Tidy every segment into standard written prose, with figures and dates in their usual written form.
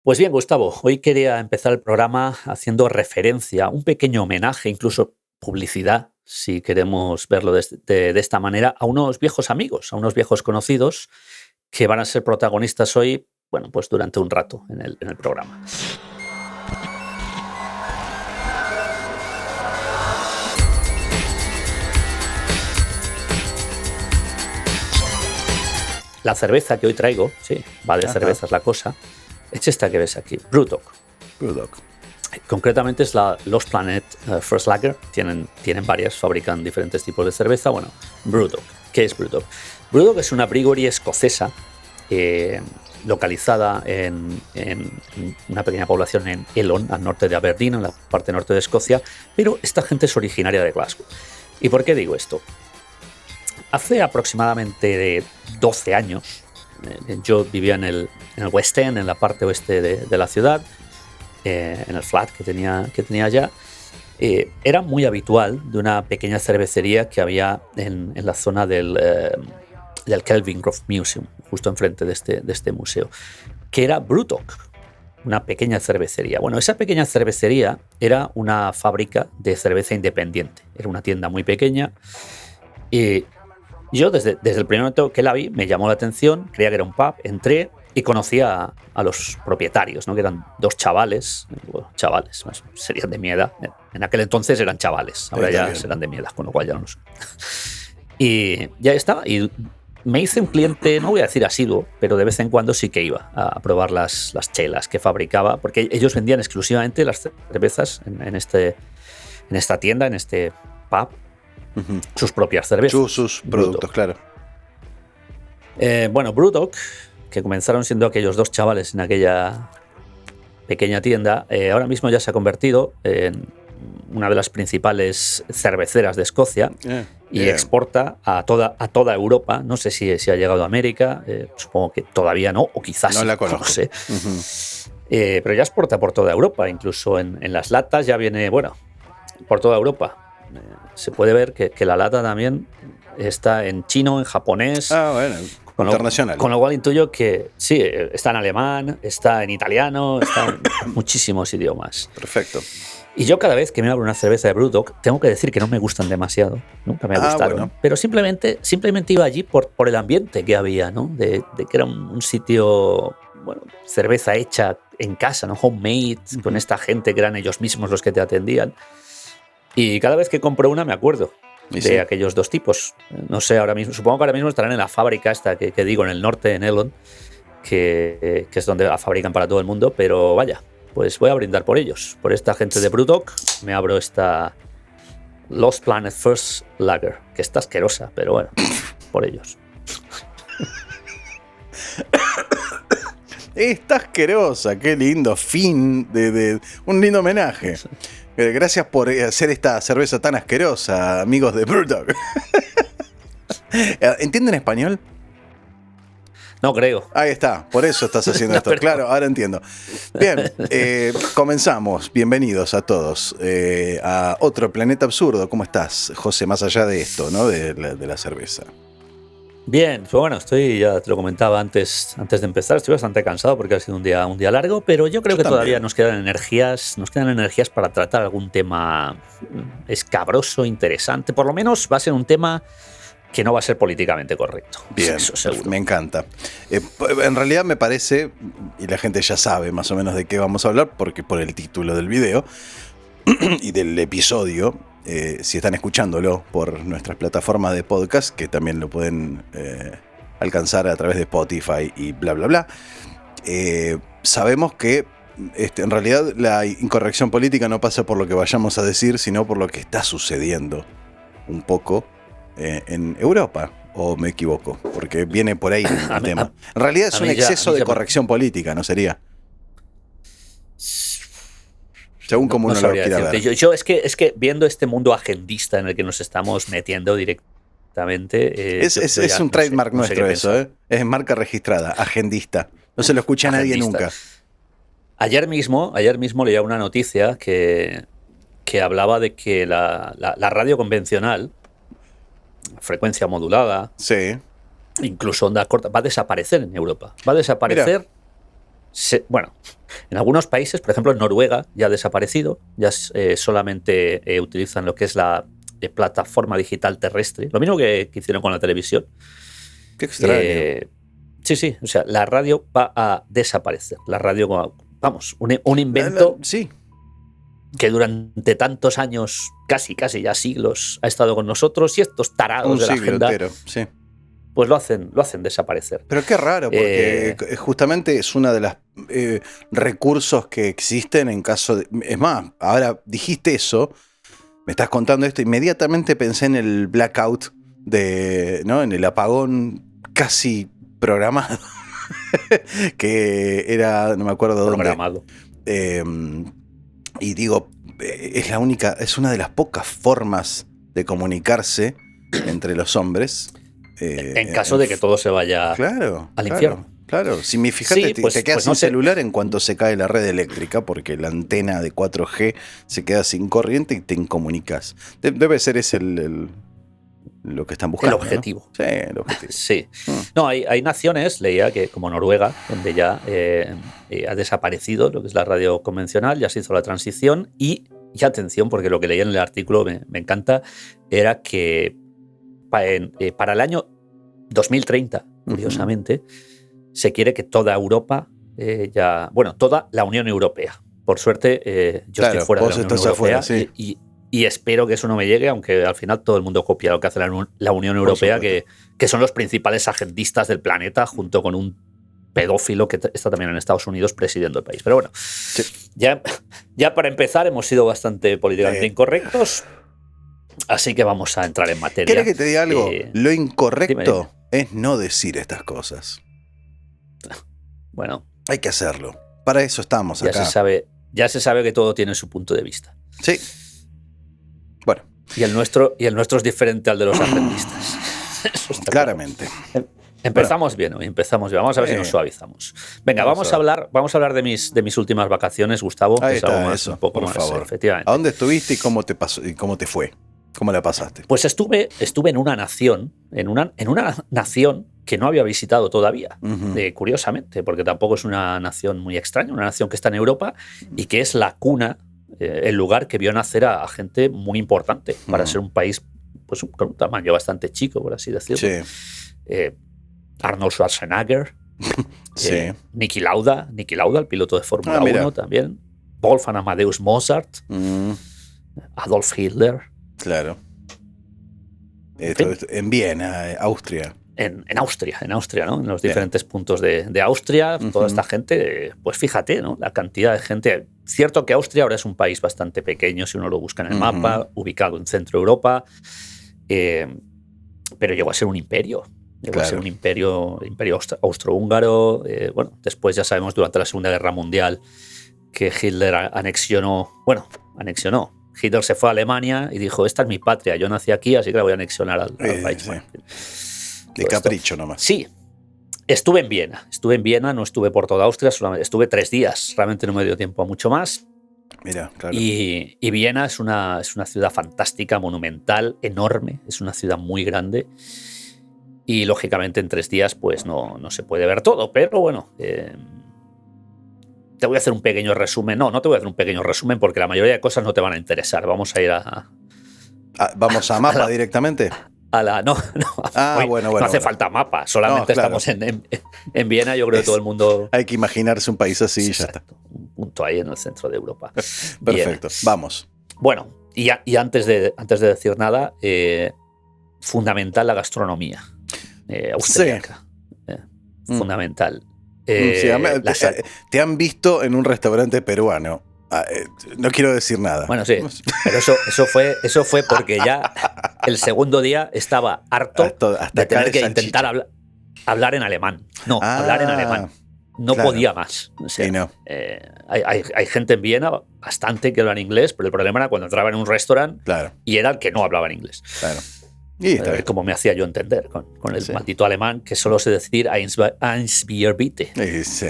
Pues bien, Gustavo, hoy quería empezar el programa haciendo referencia, un pequeño homenaje, incluso publicidad, si queremos verlo de esta manera, a unos viejos amigos, a unos viejos conocidos que van a ser protagonistas hoy, bueno, pues durante un rato en el programa. La cerveza que hoy traigo, sí, va de cervezas la cosa, es esta que ves aquí, BrewDog. BrewDog. Concretamente es la Lost Planet First Lager. Tienen varias, fabrican diferentes tipos de cerveza. Bueno, BrewDog. ¿Qué es BrewDog? BrewDog es una brewery escocesa localizada en una pequeña población en Elon, al norte de Aberdeen, en la parte norte de Escocia, pero esta gente es originaria de Glasgow. ¿Y por qué digo esto? Hace aproximadamente 12 años, yo vivía en el West End, en la parte oeste de la ciudad, en el flat que tenía allá. Era muy habitual de una pequeña cervecería que había en la zona del Kelvingrove Museum, justo enfrente de este museo, que era BrewDog, una pequeña cervecería. Bueno, esa pequeña cervecería era una fábrica de cerveza independiente, era una tienda muy pequeña. Y yo desde el primer momento que la vi me llamó la atención, creía que era un pub, entré y conocí a los propietarios, ¿no? Que eran dos chavales, serían de mi edad. En aquel entonces eran chavales, ahora ya serán de mi edad, con lo cual ya no lo son. Y ya estaba, y me hice un cliente, no voy a decir asiduo, pero de vez en cuando sí que iba a probar las chelas que fabricaba, porque ellos vendían exclusivamente las cervezas en esta tienda, en este pub. Sus propias cervezas. Sus productos, claro. Bueno, BrewDog, que comenzaron siendo aquellos dos chavales en aquella pequeña tienda, ahora mismo ya se ha convertido en una de las principales cerveceras de Escocia y exporta a toda Europa. No sé si ha llegado a América, supongo que todavía no, o quizás no sí, la conozco. No sé. Pero ya exporta por toda Europa, incluso en las latas ya viene, bueno, por toda Europa. Se puede ver que la lata también está en chino, en japonés. Bueno, internacional. Con lo cual intuyo que sí, está en alemán, está en italiano, está en muchísimos idiomas. Perfecto. Y yo cada vez que me abro una cerveza de BrewDog, tengo que decir que no me gustan demasiado, nunca me gustaron. Bueno. Pero simplemente iba allí por el ambiente que había, ¿no? De que era un sitio, bueno, cerveza hecha en casa, ¿no? Homemade, con esta gente que eran ellos mismos los que te atendían. Y cada vez que compro una me acuerdo de aquellos dos tipos. No sé, ahora mismo, supongo que ahora mismo estarán en la fábrica esta que digo, en el norte, en Elon, que es donde la fabrican para todo el mundo, pero vaya, pues voy a brindar por ellos, por esta gente de BrewDog. Me abro esta Lost Planet First Lager, que está asquerosa, pero bueno, por ellos. Está asquerosa, qué lindo fin de un lindo homenaje. Gracias por hacer esta cerveza tan asquerosa, amigos de BrewDog. ¿Entienden español? No creo. Ahí está, por eso estás haciendo esto. Claro, ahora entiendo. Bien, comenzamos. Bienvenidos a todos a otro Planeta Absurdo. ¿Cómo estás, José? Más allá de esto, ¿no? De la cerveza. Bien, pues bueno, ya te lo comentaba antes de empezar, estoy bastante cansado porque ha sido un día largo, pero yo creo que todavía nos quedan energías para tratar algún tema escabroso, interesante. Por lo menos va a ser un tema que no va a ser políticamente correcto. Bien, eso seguro. Me encanta. En realidad me parece, y la gente ya sabe más o menos de qué vamos a hablar, porque por el título del video y del episodio, si están escuchándolo por nuestras plataformas de podcast, que también lo pueden alcanzar a través de Spotify y bla bla bla, sabemos que en realidad la incorrección política no pasa por lo que vayamos a decir, sino por lo que está sucediendo un poco en Europa. ¿O me equivoco? Porque viene por ahí el tema. En realidad es un exceso de corrección política, ¿no sería? Según como uno lo quiera ver. Yo es que viendo este mundo agendista en el que nos estamos metiendo directamente... es un trademark nuestro eso, ¿eh? Es marca registrada, agendista. No se lo escucha a nadie nunca. Ayer mismo leía una noticia que hablaba de que la radio convencional, frecuencia modulada, sí, incluso onda corta, va a desaparecer en Europa. Va a desaparecer... bueno, En algunos países, por ejemplo en Noruega, ya ha desaparecido, ya solamente utilizan lo que es la plataforma digital terrestre, lo mismo que hicieron con la televisión. Qué extraño. Sí, o sea, la radio va a desaparecer. La radio, vamos, un invento Sí. que durante tantos años, casi ya siglos, ha estado con nosotros, y estos tarados de la agenda entero, sí. pues lo hacen desaparecer. Pero qué raro, porque justamente es uno de los recursos que existen en caso de... Es más, ahora dijiste eso, me estás contando esto, inmediatamente pensé en el blackout, ¿no? En el apagón casi programado, que era, no me acuerdo dónde. Programado. Y digo, es una de las pocas formas de comunicarse entre los hombres. En caso de que todo se vaya al infierno. Claro, si fíjate, Sí, pues, te quedas pues sin no sé. celular en cuanto se cae la red eléctrica, porque la antena de 4G se queda sin corriente y te incomunicas. Debe ser ese lo que están buscando. El objetivo. ¿No? Sí, el objetivo. Sí. No, hay naciones, leía, que como Noruega, donde ya ha desaparecido lo que es la radio convencional, ya se hizo la transición y atención, porque lo que leía en el artículo me encanta, era que para el año 2030, curiosamente, se quiere que toda Europa, toda la Unión Europea. Por suerte, yo estoy fuera de la Unión Europea afuera, sí. y espero que eso no me llegue, aunque al final todo el mundo copia lo que hace la Unión Europea, que son los principales agendistas del planeta, junto con un pedófilo que está también en Estados Unidos presidiendo el país. Pero bueno, sí. ya para empezar hemos sido bastante políticamente incorrectos, así que vamos a entrar en materia. ¿Quieres que te diga algo? Lo incorrecto dime. Es no decir estas cosas. Bueno. Hay que hacerlo. Para eso estamos acá. Ya se sabe que todo tiene su punto de vista. Sí. Bueno. Y el nuestro es diferente al de los agendistas. Claramente. Claro. Empezamos bien hoy, Vamos a ver si nos suavizamos. Venga, vamos a hablar de mis últimas vacaciones, Gustavo. Ahí es está, algo más, eso, un poco por más, favor. Efectivamente. ¿A dónde estuviste y cómo te pasó y cómo te fue? ¿Cómo la pasaste? Pues estuve en una nación, en una nación que no había visitado todavía, curiosamente, porque tampoco es una nación muy extraña, una nación que está en Europa y que es la cuna, el lugar que vio nacer a gente muy importante para ser un país pues con un tamaño bastante chico, por así decirlo. Sí. Arnold Schwarzenegger, sí. Niki Lauda, el piloto de Fórmula 1 también, Wolfgang Amadeus Mozart, Adolf Hitler. Claro. En Viena, Austria. En Austria, ¿no? En los diferentes puntos de Austria, toda esta gente, pues fíjate, ¿no? La cantidad de gente. Cierto que Austria ahora es un país bastante pequeño, si uno lo busca en el mapa, ubicado en Centro Europa, pero llegó a ser un imperio. Llegó a ser un imperio austrohúngaro. Bueno, después ya sabemos, durante la Segunda Guerra Mundial, que Hitler anexionó. Hitler se fue a Alemania y dijo, esta es mi patria, yo nací aquí, así que la voy a anexionar al país. Sí. De capricho nomás. Sí, estuve en Viena, no estuve por toda Austria, solamente estuve 3 días, realmente no me dio tiempo a mucho más. Mira, claro. Y Viena es una ciudad fantástica, monumental, enorme, es una ciudad muy grande. Y lógicamente en 3 días pues no se puede ver todo, pero bueno, te voy a hacer un pequeño resumen. No te voy a hacer un pequeño resumen porque la mayoría de cosas no te van a interesar. Vamos a ir ¿Vamos a mapa directamente? No. Bueno. No hace falta mapa, solamente estamos en Viena. Yo creo que todo el mundo... Hay que imaginarse un país así y ya está. Un punto ahí en el centro de Europa. Perfecto, Viena. Vamos. Bueno, y antes de decir nada, fundamental la gastronomía austríaca. Sí. Fundamental. Te han visto en un restaurante peruano. No quiero decir nada. Bueno, sí, pero eso fue porque ya el segundo día estaba harto de tener que intentar hablar en alemán. Hablar en alemán. No podía más. O sea, sí, no. Hay gente en Viena bastante que habla en inglés, pero el problema era cuando entraba en un restaurante y era el que no hablaba en inglés. Claro. Como me hacía yo entender con el maldito alemán, que solo sé decir eins Bier bitte. Sí.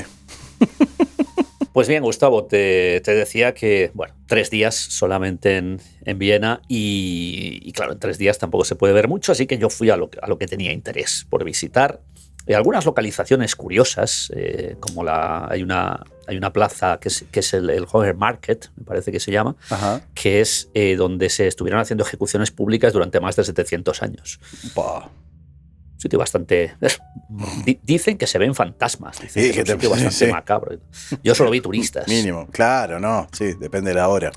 Pues bien, Gustavo, te decía que, 3 días solamente en Viena y claro, en 3 días tampoco se puede ver mucho, así que yo fui a lo que tenía interés por visitar. Algunas localizaciones curiosas, como hay una hay una plaza que es el Hogger Market, me parece que se llama, Ajá. que es donde se estuvieron haciendo ejecuciones públicas durante más de 700 años. Bah. Sitio bastante... Dicen que se ven fantasmas. Dicen Sí, que es que un sitio bastante macabro. Yo solo vi turistas. Mínimo. Claro, no. Sí, depende de la hora.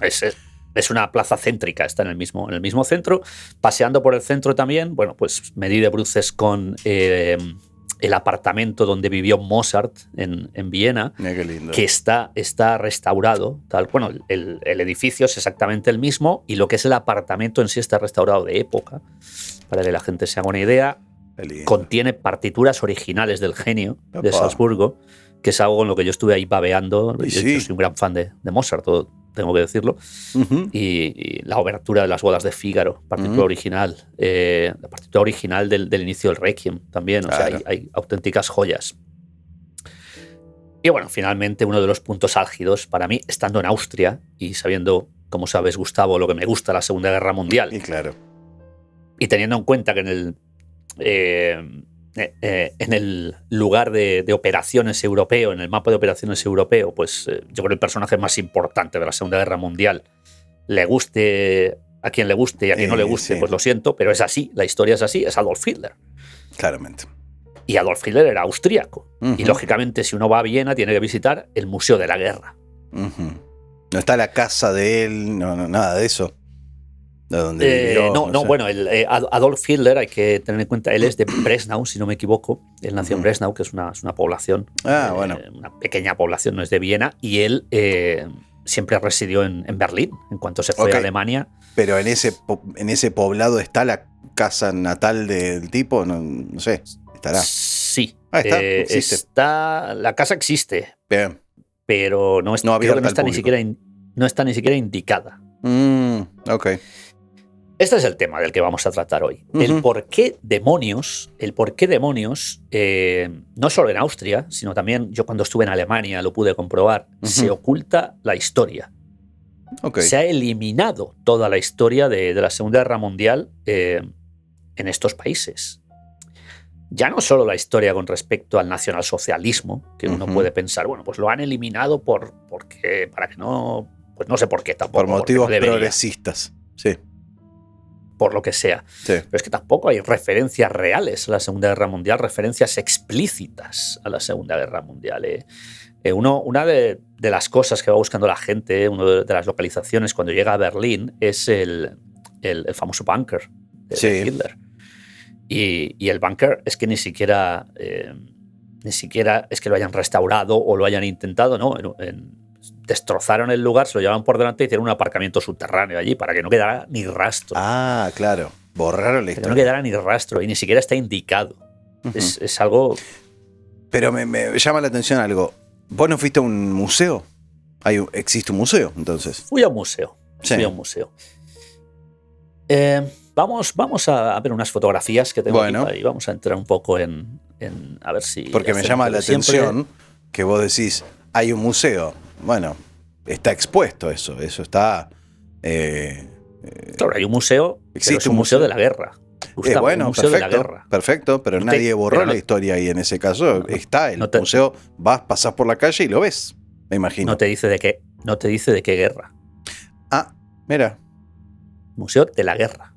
Es una plaza céntrica, está en el mismo centro. Paseando por el centro también, bueno, pues me di de bruces con el apartamento donde vivió Mozart en Viena, Mira qué lindo. que está restaurado. Bueno, el edificio es exactamente el mismo y lo que es el apartamento en sí está restaurado de época, para que la gente se haga una idea. Qué lindo. Contiene partituras originales del genio de Opa. Salzburgo, que es algo en lo que yo estuve ahí babeando. Y Yo sí. soy un gran fan de Mozart, tengo que decirlo. Ujú. Y la obertura de las bodas de Fígaro, partitura original, la partitura original del inicio del Requiem también, o sea, Claro. hay auténticas joyas. Y bueno, finalmente uno de los puntos álgidos para mí, estando en Austria y sabiendo, como sabes, Gustavo, lo que me gusta la Segunda Guerra Mundial, Y claro. y teniendo en cuenta que en el lugar de operaciones europeo, en el mapa de operaciones europeo, pues yo creo que el personaje más importante de la Segunda Guerra Mundial, le guste a quien le guste y a quien no le guste, Sí. pues lo siento, pero es así, la historia es así, es Adolf Hitler. Claramente. Y Adolf Hitler era austríaco. Ujú. Y lógicamente, si uno va a Viena, tiene que visitar el Museo de la Guerra. Ujú. No está la casa de él, no, nada de eso. De donde vivió, No, sé. bueno, Adolf Hitler, hay que tener en cuenta, él es de Breslau, si no me equivoco. Él nació en Breslau, que es una población, Bueno. una pequeña población, no es de Viena, y él siempre residió en Berlín. En cuanto se fue Ok. a Alemania, Pero en ese poblado está la casa natal del tipo, no sé, estará. sí. Ah, existe. La casa existe, Bien. pero no, No creo abierta que no al está público. no está ni siquiera indicada. Ok. Este es el tema del que vamos a tratar hoy. Ujú. El por qué demonios, no solo en Austria, sino también yo cuando estuve en Alemania lo pude comprobar, se oculta la historia. Ok. Se ha eliminado toda la historia de la Segunda Guerra Mundial en estos países. Ya no solo la historia con respecto al nacionalsocialismo, que uno puede pensar, bueno, pues lo han eliminado porque para que no, pues no sé por qué tampoco. Por motivos porque no debería, progresistas. Sí. por lo que sea. Sí. Pero es que tampoco hay referencias reales a la Segunda Guerra Mundial, referencias explícitas a la Segunda Guerra Mundial. Una de las cosas que va buscando la gente, una de las localizaciones cuando llega a Berlín, es el famoso búnker de Hitler. Y el búnker es que ni siquiera es que lo hayan restaurado o lo hayan intentado, ¿no? Destrozaron el lugar, se lo llevaron por delante y hicieron un aparcamiento subterráneo allí para que no quedara ni rastro. Ah, claro. Borraron la Para que no historia. quedara ni rastro y ni siquiera está indicado. Es algo... Pero me llama la atención algo. ¿Vos no fuiste a un museo? ¿Existe un museo, entonces? Fui a un museo. Sí. Fui a un museo. Vamos a ver unas fotografías que tengo Bueno. aquí y vamos a entrar un poco en a ver si... Porque me hacemos llama lo la de siempre. atención que vos decís, hay un museo. Bueno, está expuesto eso. Eso está... Claro, hay un museo, pero Existe es un un museo museo. de la guerra. Gustavo, bueno, un museo de la perfecto, guerra. perfecto, pero No te- nadie borró pero no- la historia ahí en ese caso. Está el no te- museo, pasás por la calle y lo ves, me imagino. No te dice de qué guerra. Ah, mira, Museo de la guerra.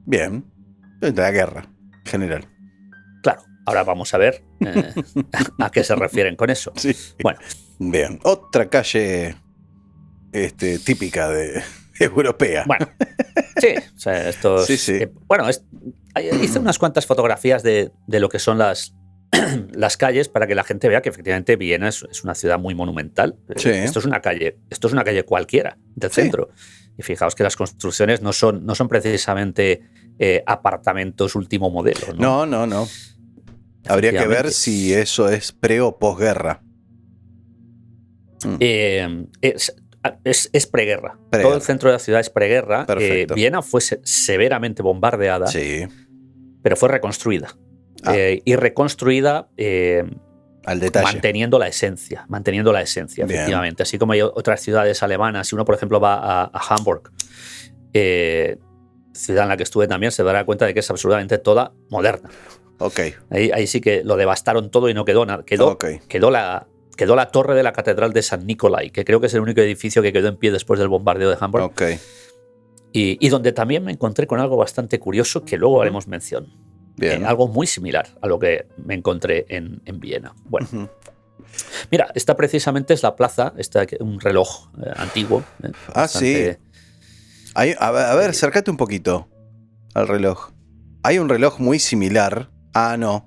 bien. De la guerra, en general. Claro, ahora vamos a ver a qué se refieren con eso. Sí. Bueno, Bien, otra calle típica de europea. bueno. Sí, o sea, estos... Sí. Hice unas cuantas fotografías de lo que son las calles para que la gente vea que efectivamente Viena es una ciudad muy monumental. Sí. Esto es una calle cualquiera del Sí. centro. Y fijaos que las construcciones no son precisamente apartamentos último modelo. No. Habría que ver Efectivamente. si eso es pre o posguerra. Es preguerra. Preguerra. Todo el centro de la ciudad es preguerra. Perfecto. Viena fue severamente bombardeada, Sí, pero fue reconstruida. Ah. Y reconstruida al detalle. manteniendo la esencia, Bien. efectivamente. Así como hay otras ciudades alemanas. Si uno, por ejemplo, va a Hamburg, ciudad en la que estuve también, se dará cuenta de que es absolutamente toda moderna. Ok, Ahí sí que lo devastaron todo y no quedó nada. Ok. Quedó la quedó la torre de la Catedral de San Nicolai, que creo que es el único edificio que quedó en pie después del bombardeo de Hamburg. Ok. Y donde también me encontré con algo bastante curioso que luego haremos mención. Bien. Algo muy similar a lo que me encontré en Viena. Bueno, mira, esta precisamente es la plaza, un reloj antiguo. Sí. A ver, acércate un poquito al reloj. Hay un reloj muy similar. No.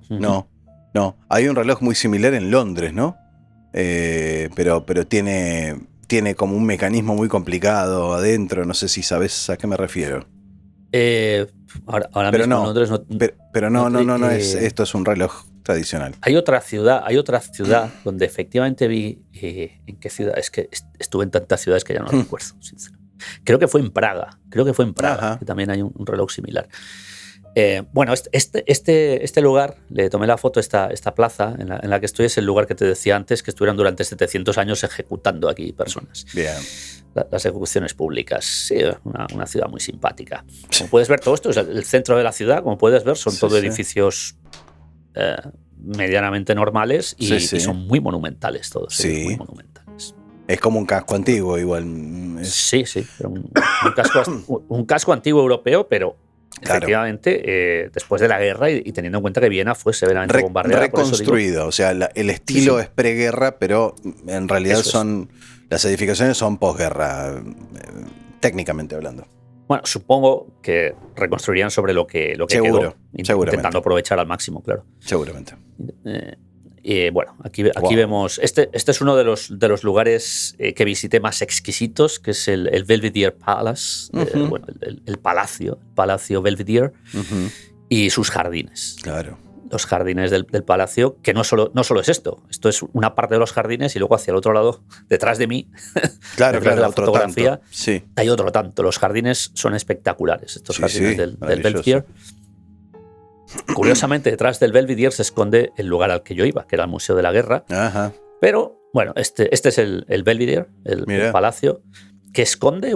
Hay un reloj muy similar en Londres, ¿no? Pero tiene como un mecanismo muy complicado adentro. No sé si sabes a qué me refiero. Ahora mismo en Londres no. Pero no esto es un reloj tradicional. Hay otra ciudad donde efectivamente vi. ¿En qué ciudad? Es que estuve en tantas ciudades que ya no recuerdo, sinceramente. Creo que fue en Praga, Ajá. que también hay un reloj similar. Bueno, este lugar, le tomé la foto, esta plaza en la que estoy, es el lugar que te decía antes, que estuvieron durante 700 años ejecutando aquí personas. Bien. Las ejecuciones públicas. Sí, una ciudad muy simpática. Como puedes ver, todo esto es el centro de la ciudad, como puedes ver, son todo edificios medianamente normales y son muy monumentales todos. Sí. Muy monumentales. Es como un casco antiguo, igual. Sí, pero un casco antiguo europeo, pero claro. Efectivamente, después de la guerra y teniendo en cuenta que Viena fue severamente bombardeada. Reconstruido, o sea, el estilo es preguerra, pero en realidad las edificaciones son posguerra, técnicamente hablando. Bueno, supongo que reconstruirían sobre lo que quedó, intentando aprovechar al máximo, claro. Seguramente. Bueno, aquí vemos. Este es uno de los lugares que visité más exquisitos, que es el Belvedere Palace, bueno, el Palacio Belvedere, y sus jardines. Claro. Los jardines del palacio, que no solo es esto es una parte de los jardines y luego hacia el otro lado, detrás de mí, claro, de la fotografía, sí. Hay otro tanto. Los jardines son espectaculares, estos jardines del Belvedere. Curiosamente, detrás del Belvedere se esconde el lugar al que yo iba, que era el Museo de la Guerra. Ajá. Pero, bueno, este es el Belvedere, el palacio, que esconde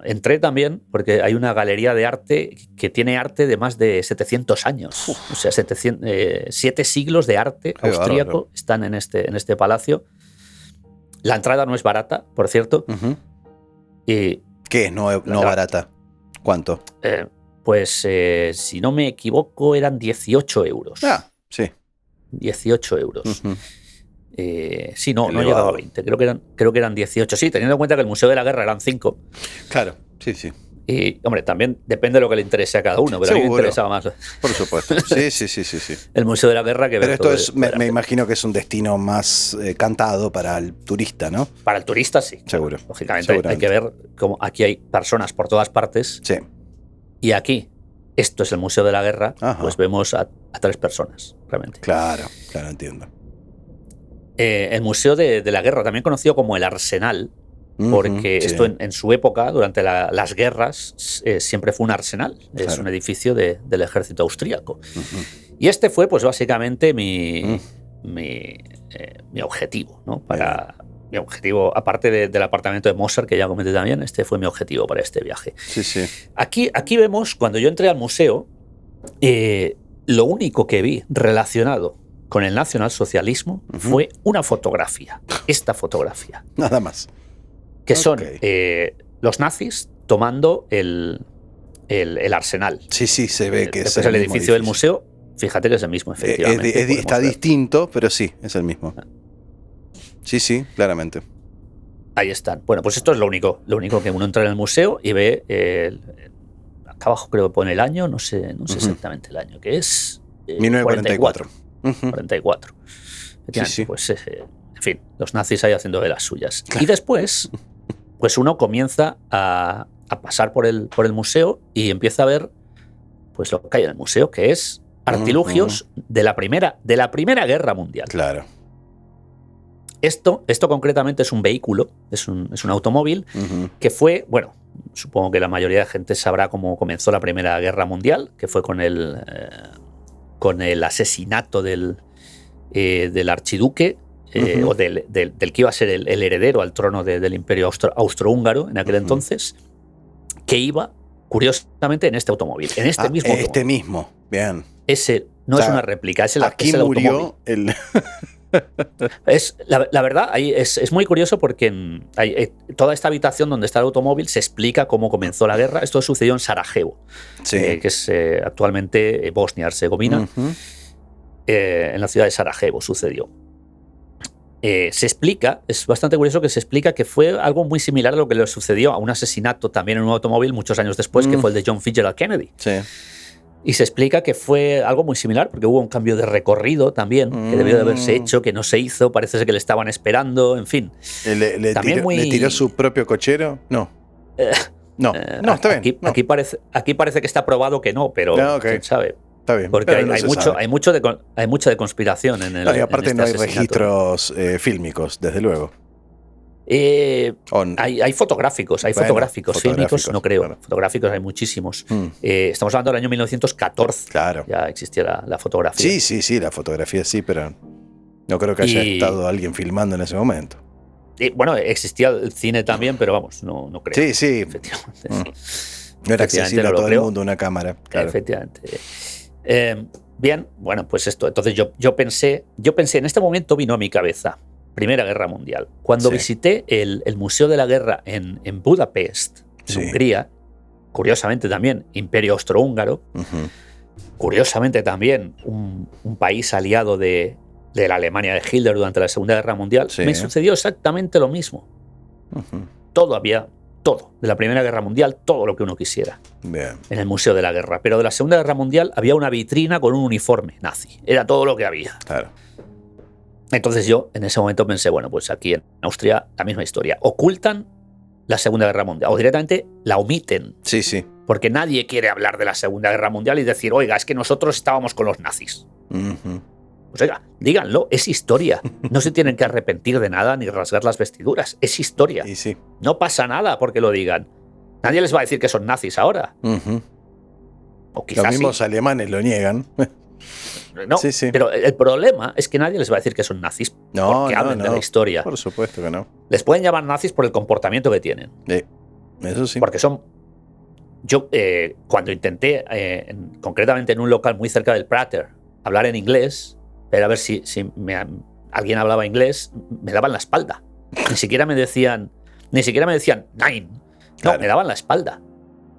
Entré también porque hay una galería de arte que tiene arte de más de 700 años. O sea, 7 siglos de arte austríaco están en este palacio. La entrada no es barata, por cierto. ¿Qué es no barata? ¿Cuánto? Pues, si no me equivoco, eran 18 euros. Sí. 18 euros. Sí, no llegaba a 20. Creo que eran 18. Sí, teniendo en cuenta que el Museo de la Guerra eran 5. Claro, sí. Y, hombre, también depende de lo que le interese a cada uno, pero a mí me interesaba más. Por supuesto. Sí. El Museo de la Guerra que... Pero esto es, me imagino que es un destino más cantado para el turista, ¿no? Para el turista, sí. Seguro. Lógicamente, hay que ver cómo aquí hay personas por todas partes. Sí. Y aquí, esto es el Museo de la Guerra, pues vemos a 3 personas, realmente. Claro, entiendo. El Museo de la Guerra, también conocido como el Arsenal, porque esto en su época, durante las guerras, siempre fue un arsenal. Claro. Es un edificio del ejército austríaco. Y este fue, pues básicamente, mi objetivo, ¿no? Mi objetivo, aparte del apartamento de Mozart, que ya comenté también, este fue mi objetivo para este viaje. Sí. Aquí vemos, cuando yo entré al museo, lo único que vi relacionado con el nacionalsocialismo fue una fotografía. Esta fotografía. Nada más. Que son los nazis tomando el arsenal. Sí, se ve que es el edificio del museo. Fíjate que es el mismo, efectivamente. Está distinto, pero sí, es el mismo. Sí, claramente. Ahí están. Bueno, pues esto es lo único que uno entra en el museo y ve. Acá abajo creo que pone el año, no sé exactamente el año, que es 1944. 44. Sí. Pues, en fin, los nazis ahí haciendo de las suyas. Claro. Y después, pues uno comienza a pasar por el museo y empieza a ver pues lo que hay en el museo, que es artilugios de la primera Guerra Mundial. Claro. Esto concretamente es un vehículo, es un automóvil que fue, bueno, supongo que la mayoría de gente sabrá cómo comenzó la Primera Guerra Mundial, que fue con el asesinato del archiduque, o del que iba a ser el heredero al trono del Imperio Austrohúngaro en aquel entonces, que iba, curiosamente, en este automóvil, en este mismo automóvil. Este mismo, bien. Ese no es una réplica, es el aquí automóvil. Murió el... La verdad, ahí es muy curioso porque toda esta habitación donde está el automóvil se explica cómo comenzó la guerra. Esto sucedió en Sarajevo, Sí. que es actualmente Bosnia-Herzegovina. En la ciudad de Sarajevo sucedió. Se explica, es bastante curioso que se explica que fue algo muy similar a lo que le sucedió a un asesinato también en un automóvil muchos años después, que fue el de John Fitzgerald Kennedy. Sí. Y se explica que fue algo muy similar, porque hubo un cambio de recorrido también, que debió de haberse hecho, que no se hizo, parece ser que le estaban esperando, en fin. ¿Le tiró su propio cochero? No. No, está bien. Aquí parece que está probado que no, pero quién sabe. Está bien. Porque hay mucha de conspiración en el. Y aparte en no hay asesinato. Registros fílmicos, desde luego. Hay fotográficos, fílmicos no creo. Claro. Fotográficos hay muchísimos. Estamos hablando del año 1914. Claro. Ya existía la fotografía. Sí, la fotografía sí, pero no creo que haya estado alguien filmando en ese momento. Bueno, existía el cine también, pero vamos, no creo. Sí. Efectivamente. No era accesible a todo el mundo una cámara. Claro. Efectivamente. Bien, bueno, pues esto. Entonces yo pensé, en este momento vino a mi cabeza Primera Guerra Mundial. Cuando visité el Museo de la Guerra en Budapest, en Hungría, curiosamente también Imperio Austrohúngaro, curiosamente también un país aliado de la Alemania de Hitler durante la Segunda Guerra Mundial, me sucedió exactamente lo mismo. Todo de la Primera Guerra Mundial, todo lo que uno quisiera. Bien. En el Museo de la Guerra. Pero de la Segunda Guerra Mundial había una vitrina con un uniforme nazi. Era todo lo que había. Claro. Entonces yo en ese momento pensé, bueno, pues aquí en Austria la misma historia. Ocultan la Segunda Guerra Mundial o directamente la omiten. Sí. Porque nadie quiere hablar de la Segunda Guerra Mundial y decir, oiga, es que nosotros estábamos con los nazis. Pues oiga, díganlo, es historia. No se tienen que arrepentir de nada ni rasgar las vestiduras. Es historia. Sí. No pasa nada porque lo digan. Nadie les va a decir que son nazis ahora. O quizás los mismos alemanes lo niegan. No, pero el problema es que nadie les va a decir que son nazis porque hablen de la historia. Por supuesto que no. Les pueden llamar nazis por el comportamiento que tienen. Eso sí. Porque son... Yo, cuando intenté, concretamente en un local muy cerca del Prater, hablar en inglés, pero a ver si alguien hablaba inglés, me daban la espalda. Ni siquiera me decían Nein. No, me daban la espalda.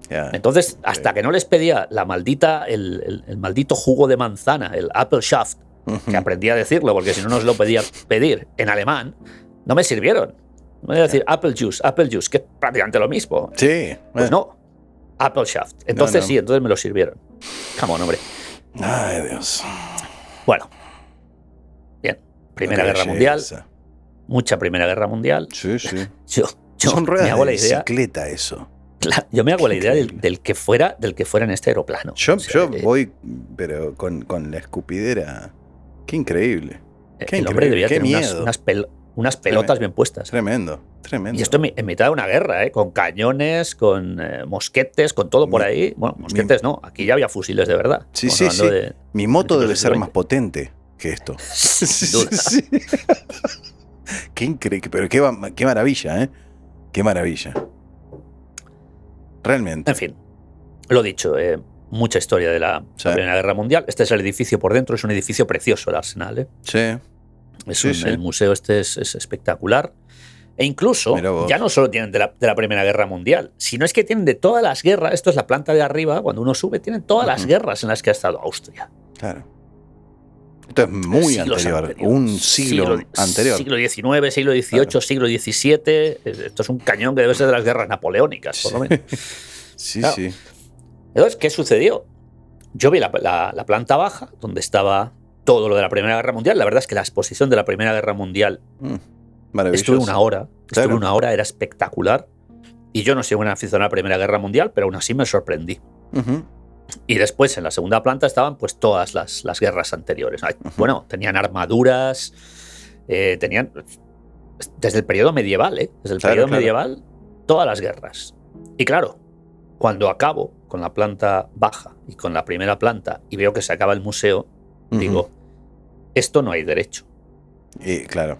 Entonces, hasta que no les pedía el maldito jugo de manzana, el Appelschaft, que aprendí a decirlo, porque si no nos lo podía pedir en alemán, no me sirvieron. No me iba a decir Apple juice, que es prácticamente lo mismo. Sí. Pues no, Appelschaft. Entonces sí, entonces me lo sirvieron. Come on, hombre. Ay, Dios. Bueno. Bien. Primera Guerra Mundial. Mucha Primera Guerra Mundial. Sí. Yo son ruedas me hago de la idea, bicicleta eso. Claro, yo me hago la idea del que fuera en este aeroplano. Yo voy, pero con la escupidera. Qué increíble. El hombre debía tener unas pelotas bien puestas. Tremendo. Y esto en mitad de una guerra, con cañones, con mosquetes, con todo por ahí. Bueno, mosquetes no, aquí ya había fusiles de verdad. Sí. Mi moto debe ser más potente que esto. Sin duda. Sí. Qué increíble, pero qué maravilla, ¿eh? Qué maravilla. Realmente. En fin, lo dicho, mucha historia de la Primera Guerra Mundial. Este es el edificio por dentro, es un edificio precioso el Arsenal, ¿eh? Sí. El museo este es espectacular. E incluso, ya no solo tienen de la Primera Guerra Mundial, sino es que tienen de todas las guerras. Esto es la planta de arriba, cuando uno sube, tienen todas las guerras en las que ha estado Austria. Claro. Esto es muy anterior, un siglo anterior. Siglo XIX, siglo XVIII, siglo XVII. Esto es un cañón que debe ser de las guerras napoleónicas, por lo menos. Sí. Entonces, ¿qué sucedió? Yo vi la planta baja, donde estaba todo lo de la Primera Guerra Mundial. La verdad es que la exposición de la Primera Guerra Mundial estuve una hora, era espectacular. Y yo no soy un aficionado a la Primera Guerra Mundial, pero aún así me sorprendí. Y después en la segunda planta estaban pues todas las guerras anteriores. Bueno, tenían armaduras, tenían desde el periodo medieval, desde el periodo medieval, todas las guerras. Y claro, cuando acabo con la planta baja y con la primera planta y veo que se acaba el museo, digo, esto no hay derecho. Claro.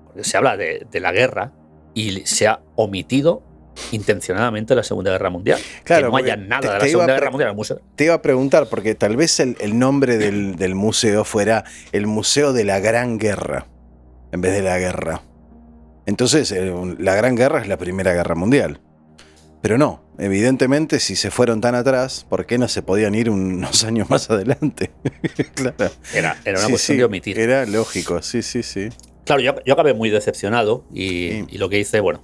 Porque se habla de la guerra y se ha omitido intencionadamente la Segunda Guerra Mundial. Claro, que no haya nada de la Segunda Guerra Mundial en el museo. Te iba a preguntar, porque tal vez el nombre del museo fuera el Museo de la Gran Guerra, en vez de la guerra. Entonces, la Gran Guerra es la Primera Guerra Mundial. Pero no, evidentemente, si se fueron tan atrás, ¿por qué no se podían ir unos años más adelante? Claro. Era una cuestión de omitir. Era lógico, sí. Claro, yo acabé muy decepcionado y lo que hice, bueno,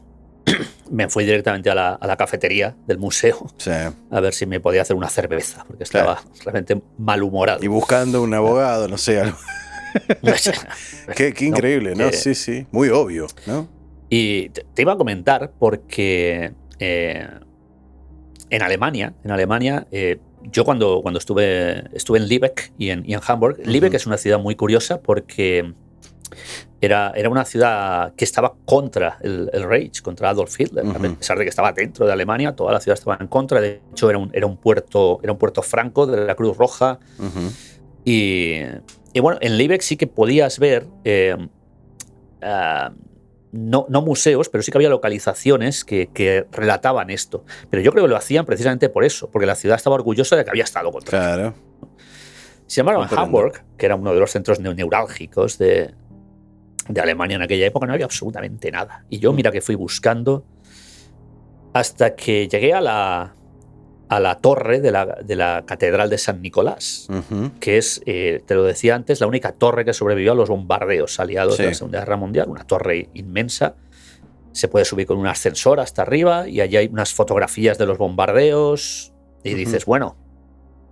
me fui directamente a la cafetería del museo a ver si me podía hacer una cerveza, porque estaba realmente malhumorado. Y buscando un abogado, no sé, algo. Qué increíble, ¿no? Sí, muy obvio, ¿no? Y te iba a comentar porque en Alemania, yo cuando estuve en Lübeck y en Hamburg. Lübeck es una ciudad muy curiosa porque era una ciudad que estaba contra el Reich, contra Adolf Hitler. A pesar de que estaba dentro de Alemania, toda la ciudad estaba en contra. De hecho, era un puerto franco de la Cruz Roja. Y bueno, en Lübeck sí que podías ver no museos, pero sí que había localizaciones que relataban esto. Pero yo creo que lo hacían precisamente por eso, porque la ciudad estaba orgullosa de que había estado contra. Claro. Sin embargo, en Hamburg, que era uno de los centros neurálgicos de Alemania en aquella época, no había absolutamente nada. Y yo, mira que fui buscando hasta que llegué a la torre de la Catedral de San Nicolás, que es, te lo decía antes, la única torre que sobrevivió a los bombardeos aliados de la Segunda Guerra Mundial, una torre inmensa. Se puede subir con un ascensor hasta arriba y allí hay unas fotografías de los bombardeos y dices, bueno,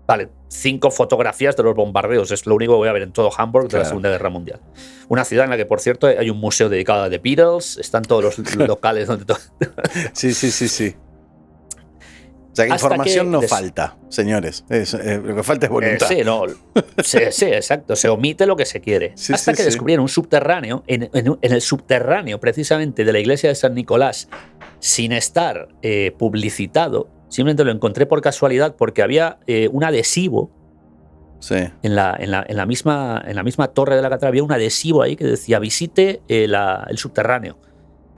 vale, 5 fotografías de los bombardeos, es lo único que voy a ver en todo Hamburg de la Segunda Guerra Mundial. Una ciudad en la que, por cierto, hay un museo dedicado a The Beatles, están todos los locales donde... Sí. O sea, que información no falta, señores. Lo que falta es voluntad. Sí, exacto. Se omite lo que se quiere. Hasta que descubrieron un subterráneo, en el subterráneo precisamente de la iglesia de San Nicolás, sin estar publicitado. Simplemente lo encontré por casualidad porque había un adhesivo. En la misma torre de la catedral había un adhesivo ahí que decía visite el subterráneo.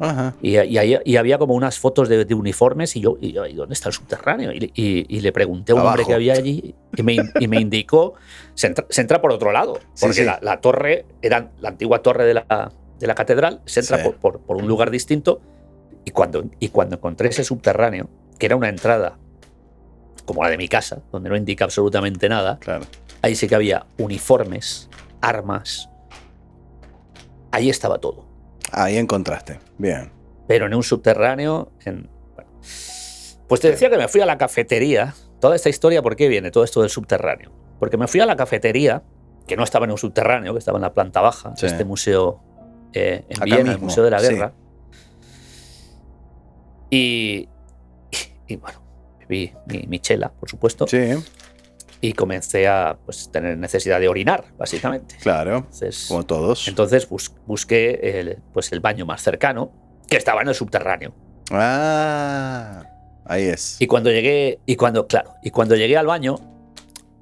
Ajá. Y había como unas fotos de uniformes y yo, ¿y dónde está el subterráneo? Y le pregunté a un hombre que había allí y me indicó, se entra por otro lado, porque la torre, era la antigua torre de la catedral, se entra por un lugar distinto y cuando encontré ese subterráneo, que era una entrada como la de mi casa, donde no indica absolutamente nada, ahí sí que había uniformes, armas, ahí estaba todo. Ahí encontraste, bien. Pero en un subterráneo. Pues te decía que me fui a la cafetería. Toda esta historia, ¿por qué viene todo esto del subterráneo? Porque me fui a la cafetería, que no estaba en un subterráneo, que estaba en la planta baja, de este museo en Viena, el Museo de la Guerra. Y bueno, bebí mi chela, por supuesto. Y comencé a tener necesidad de orinar, básicamente. Claro, entonces, como todos. Entonces busqué el baño más cercano, que estaba en el subterráneo. Ah, ahí es. Y cuando llegué al baño,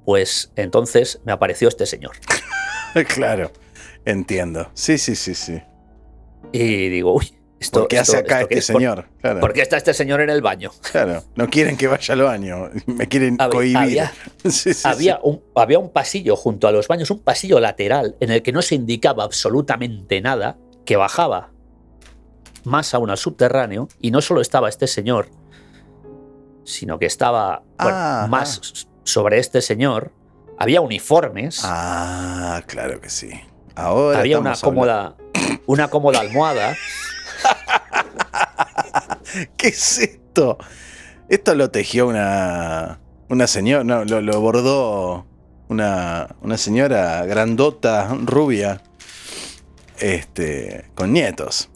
pues entonces me apareció este señor. Claro, entiendo. Sí. Y digo, uy, ¿por qué hace acá este señor? Claro. ¿Por qué está este señor en el baño? Claro, no quieren que vaya al baño, me quieren cohibir. Había un pasillo junto a los baños, un pasillo lateral en el que no se indicaba absolutamente nada, que bajaba más aún al subterráneo, y no solo estaba este señor, sino que estaba más sobre este señor, había uniformes. Ah, claro que sí. Ahora había una cómoda almohada. ¿Qué es esto? Esto lo tejió una señora, no, lo bordó una señora grandota, rubia, con nietos.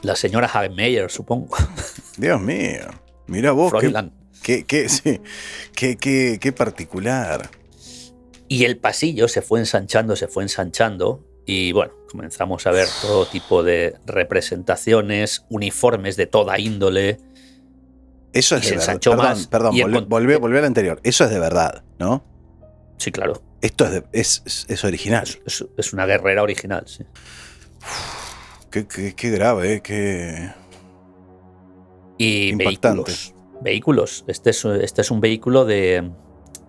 La señora Hagenmeyer, supongo. Dios mío, mira vos, qué particular. Y el pasillo se fue ensanchando, y bueno, comenzamos a ver todo tipo de representaciones, uniformes de toda índole. Eso es de verdad. Perdón, volví al anterior. Eso es de verdad, ¿no? Sí, claro. Esto es original. Es una guerrera original, sí. Qué grave, qué... Y Impactante. vehículos. Este es un vehículo de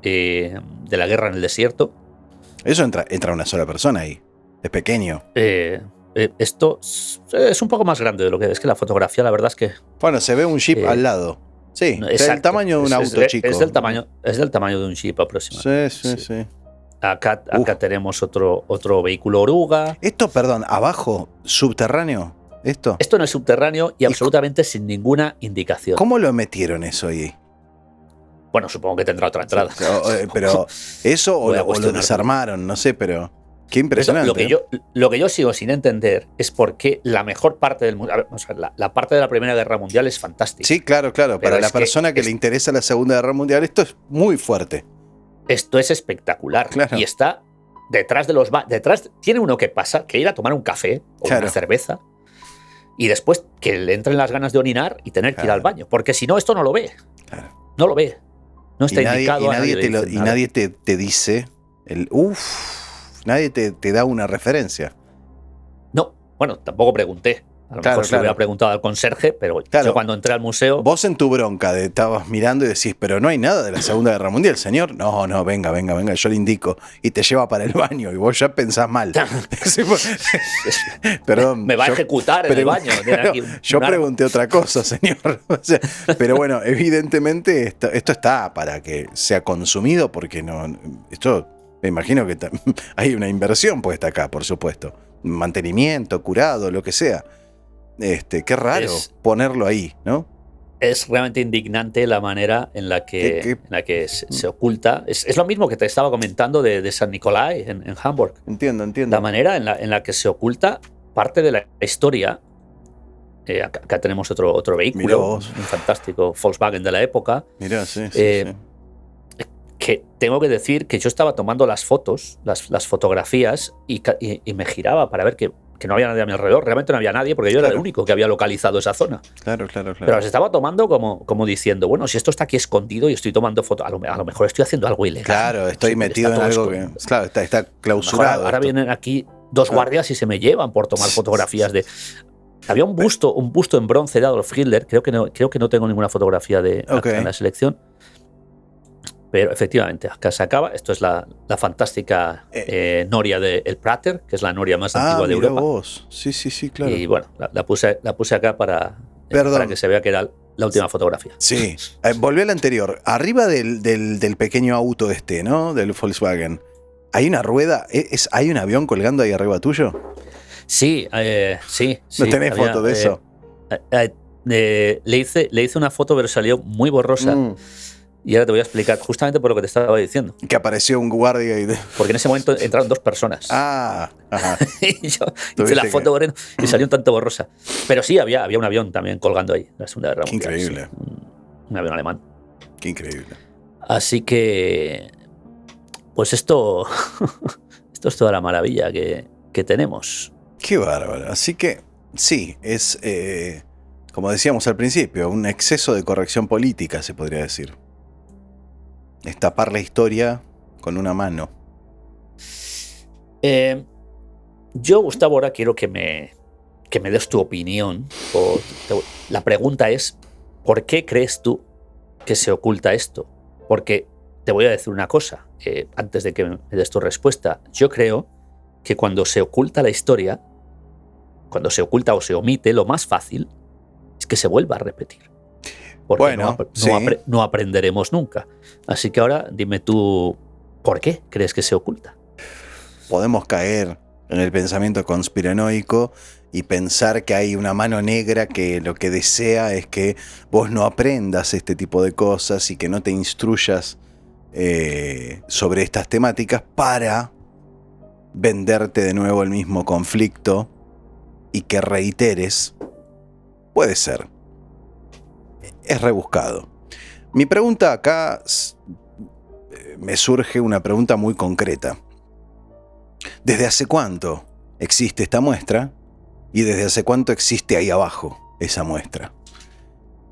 la guerra en el desierto. Eso entra una sola persona ahí. Es pequeño. Esto es un poco más grande de lo que es que la fotografía, la verdad es que... Bueno, se ve un jeep al lado. Sí, no, es el tamaño de un auto chico. Es del tamaño de un jeep aproximadamente. Sí. Acá tenemos otro vehículo oruga. Esto, perdón, abajo, subterráneo. Esto en el subterráneo y absolutamente sin ninguna indicación. ¿Cómo lo metieron eso ahí? Bueno, supongo que tendrá otra entrada. Pero eso o lo cuestionar. desarmaron, no sé, pero qué impresionante. Lo que yo sigo sin entender es por qué la mejor parte del mundo... La parte de la Primera Guerra Mundial es fantástica. Sí, claro. Para la persona que le interesa la Segunda Guerra Mundial, esto es muy fuerte. Esto es espectacular. Claro. Y está detrás de los... Detrás tiene uno que pasa, que ir a tomar un café o una cerveza y después que le entren las ganas de orinar y tener que ir al baño. Porque si no, esto no lo ve. Claro. No lo ve. No está indicado. Y nadie te dice nadie te da una referencia. No, bueno, tampoco pregunté. A lo mejor se lo hubiera preguntado al conserje, pero yo cuando entré al museo... Vos en tu bronca estabas mirando y decís, pero no hay nada de la Segunda Guerra Mundial, señor. No, venga, yo le indico. Y te lleva para el baño y vos ya pensás mal. Perdón. Me va a ejecutar en el baño. Yo pregunté otra cosa, señor. Pero bueno, evidentemente esto está para que sea consumido porque esto me imagino que hay una inversión puesta acá, por supuesto. Mantenimiento, curado, lo que sea. Qué raro ponerlo ahí, ¿no? Es realmente indignante la manera en la que se oculta. Es lo mismo que te estaba comentando de San Nicolai en Hamburg. Entiendo. La manera en la que se oculta parte de la historia. Acá tenemos otro vehículo, un fantástico Volkswagen de la época. Mirá, sí. Que tengo que decir que yo estaba tomando las fotos, las fotografías, y me giraba para ver que no había nadie a mi alrededor. Realmente no había nadie porque yo era el único que había localizado esa zona. Claro. Pero las estaba tomando como diciendo, bueno, si esto está aquí escondido y estoy tomando fotos, a lo mejor estoy haciendo algo ilegal. Claro, estoy metido en algo que... Claro, está clausurado. Ahora vienen aquí dos guardias y se me llevan por tomar fotografías de... Había un busto en bronce de Adolf Hitler. Creo que no tengo ninguna fotografía acá en la selección. Pero efectivamente, acá se acaba. Esto es la fantástica noria de El Prater, que es la noria más antigua de Europa. Vos. Sí, claro. Y bueno, la puse acá para que se vea que era la última fotografía. Sí. Volví a la anterior. Arriba del pequeño auto ¿no? Del Volkswagen. ¿Hay una rueda? ¿Hay un avión colgando ahí arriba tuyo? Sí. ¿No tenés foto de eso? Le hice una foto, pero salió muy borrosa. Y ahora te voy a explicar justamente por lo que te estaba diciendo. Que apareció un guardia Porque en ese momento entraron dos personas. Ajá. Y yo hice la foto y salió un tanto borrosa. Pero sí, había un avión también colgando ahí. La Segunda Guerra Mundial. Qué increíble. Sí, un avión alemán. Qué increíble. Así que... Pues esto es toda la maravilla que tenemos. Qué bárbaro. Así que sí, es... como decíamos al principio, un exceso de corrección política, se podría decir. Es tapar la historia con una mano. Yo, Gustavo, ahora quiero que me des tu opinión. La pregunta es, ¿por qué crees tú que se oculta esto? Porque te voy a decir una cosa, antes de que me des tu respuesta. Yo creo que cuando se oculta la historia, cuando se oculta o se omite, lo más fácil es que se vuelva a repetir. Porque bueno, no aprenderemos nunca. Así que ahora dime tú, ¿por qué crees que se oculta? Podemos caer en el pensamiento conspiranoico y pensar que hay una mano negra que lo que desea es que vos no aprendas este tipo de cosas y que no te instruyas sobre estas temáticas para venderte de nuevo el mismo conflicto y que reiteres. Puede ser. Es rebuscado. Mi pregunta acá me surge una pregunta muy concreta. ¿Desde hace cuánto existe esta muestra? ¿Y desde hace cuánto existe ahí abajo esa muestra?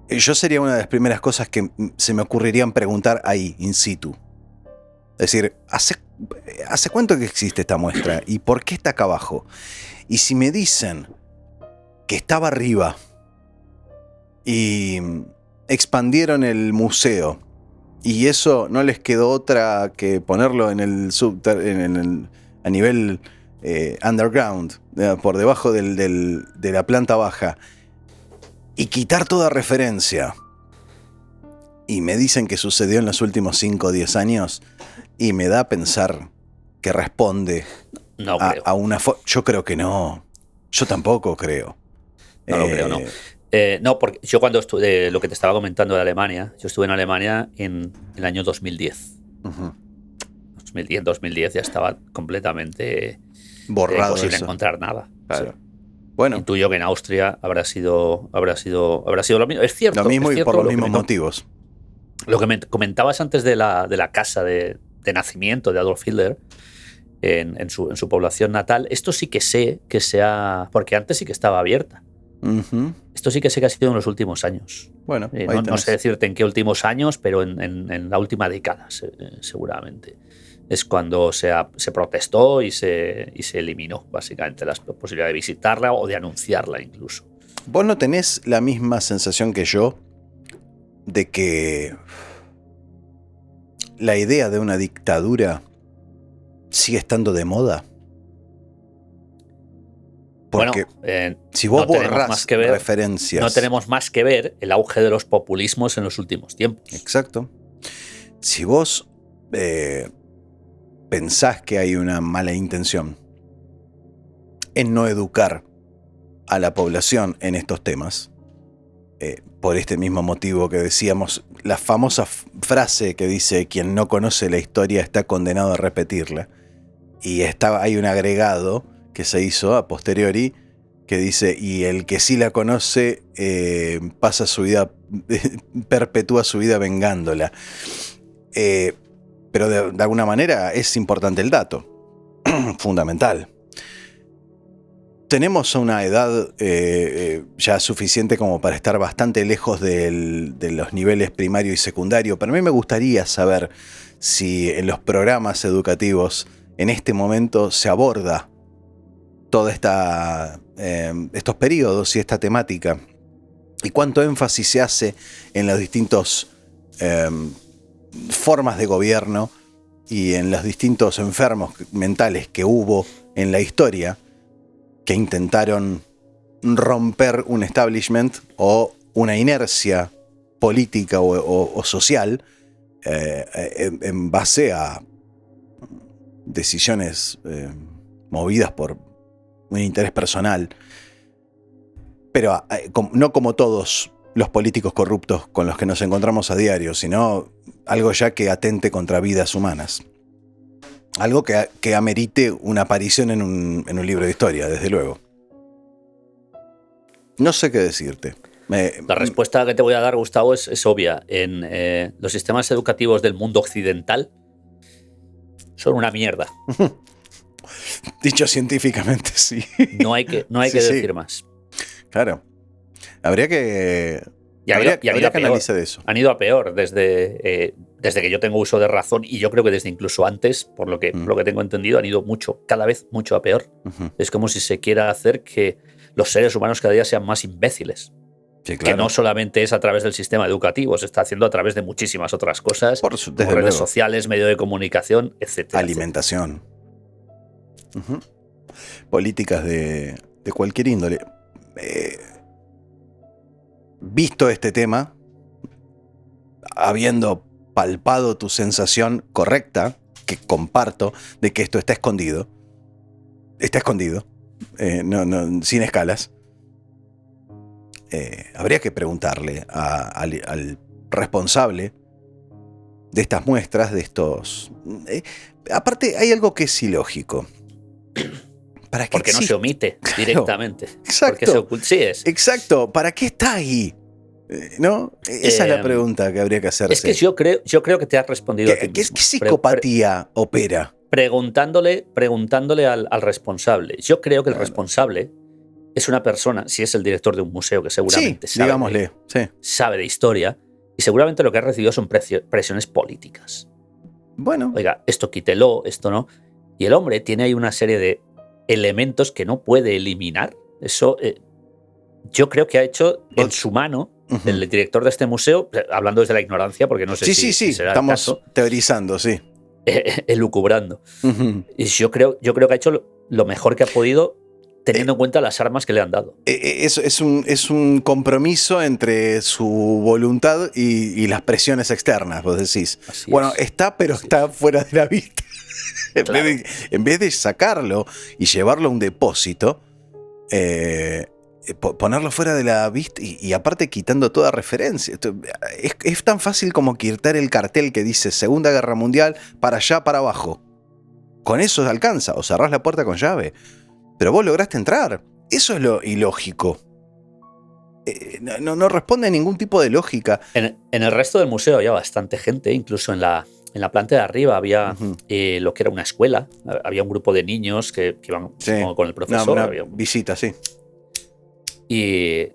Yo sería una de las primeras cosas que se me ocurrirían preguntar ahí, in situ. Es decir, ¿hace cuánto que existe esta muestra? ¿Y por qué está acá abajo? Y si me dicen que estaba arriba, y expandieron el museo. Y eso no les quedó otra que ponerlo en a nivel underground, por debajo de la planta baja, y quitar toda referencia. Y me dicen que sucedió en los últimos 5 o 10 años, y me da a pensar que responde a una... Yo creo que no. Yo tampoco creo. No lo creo, no. No, porque yo cuando estuve, lo que te estaba comentando de Alemania, yo estuve en Alemania en el año 2010. 2010 ya estaba completamente borrado. Imposible encontrar nada. Claro. Sí. Bueno. Intuyo que en Austria habrá sido lo mismo. Es cierto. Lo mismo es y cierto por los mismos motivos. Lo que me comentabas antes de la casa de nacimiento de Adolf Hitler en su población natal, esto sí que sé que sea... Porque antes sí que estaba abierta. Esto sí que sé que ha sido en los últimos años. Bueno, no sé decirte en qué últimos años, pero en la última década seguramente. Es cuando se protestó y se eliminó básicamente la posibilidad de visitarla o de anunciarla incluso. ¿Vos no tenés la misma sensación que yo de que la idea de una dictadura sigue estando de moda? Porque si vos borrás referencias... No tenemos más que ver el auge de los populismos en los últimos tiempos. Exacto. Si vos pensás que hay una mala intención en no educar a la población en estos temas, por este mismo motivo que decíamos, la famosa frase que dice: quien no conoce la historia está condenado a repetirla, y hay un agregado que se hizo a posteriori que dice: y el que sí la conoce pasa su vida, perpetúa su vida vengándola. Pero de alguna manera es importante el dato, fundamental. Tenemos una edad ya suficiente como para estar bastante lejos de los niveles primario y secundario, pero a mí me gustaría saber si en los programas educativos en este momento se aborda toda estos periodos y esta temática, y cuánto énfasis se hace en los distintos formas de gobierno y en los distintos enfermos mentales que hubo en la historia que intentaron romper un establishment o una inercia política o social en base a decisiones movidas por un interés personal, pero no como todos los políticos corruptos con los que nos encontramos a diario, sino algo ya que atente contra vidas humanas. Algo que amerite una aparición en un libro de historia, desde luego. No sé qué decirte. La respuesta que te voy a dar, Gustavo, es obvia. En los sistemas educativos del mundo occidental son una mierda. Dicho científicamente, sí. No hay que decir más. Claro. Habría que... Habría que analizar eso. Han ido a peor desde que yo tengo uso de razón, y yo creo que desde incluso antes, por lo que tengo entendido, han ido cada vez mucho a peor. Es como si se quiera hacer que los seres humanos cada día sean más imbéciles. Sí, claro. Que no solamente es a través del sistema educativo, se está haciendo a través de muchísimas otras cosas, como redes sociales, medios de comunicación, etc. Alimentación. Políticas de cualquier índole. Visto este tema, habiendo palpado tu sensación correcta, que comparto, de que esto está escondido, sin escalas, habría que preguntarle al responsable de estas muestras, de estos... aparte, hay algo que es ilógico. Porque no se omite directamente. Exacto. Sí es. Exacto. ¿Para qué está ahí? ¿No? Esa es la pregunta que habría que hacerse. Es que yo creo que te has respondido a ti mismo. ¿Qué psicopatía opera? Preguntándole al responsable. Yo creo que el responsable es una persona, si es el director de un museo, que seguramente sabe de historia, y seguramente lo que ha recibido son presiones políticas. Bueno. Oiga, esto quítelo, esto no. Y el hombre tiene ahí una serie de elementos que no puede eliminar. Eso yo creo que ha hecho en su mano del director de este museo, hablando desde la ignorancia, porque no sé Sí, si será el estamos caso, teorizando, sí. elucubrando. Ujú. Y yo creo que ha hecho lo mejor que ha podido, teniendo en cuenta las armas que le han dado. Es un compromiso entre su voluntad y las presiones externas, vos decís. Así Bueno, es. está, pero Así está fuera de la vista. Claro. En vez de sacarlo y llevarlo a un depósito, ponerlo fuera de la vista y aparte quitando toda referencia. Es tan fácil como quitar el cartel que dice Segunda Guerra Mundial para allá, para abajo. Con eso alcanza, o cerrás la puerta con llave. Pero vos lograste entrar. Eso es lo ilógico. No responde a ningún tipo de lógica. En el resto del museo había bastante gente, incluso en la planta de arriba había lo que era una escuela. Había un grupo de niños que iban supongo, con el profesor. Una había visita, sí. Y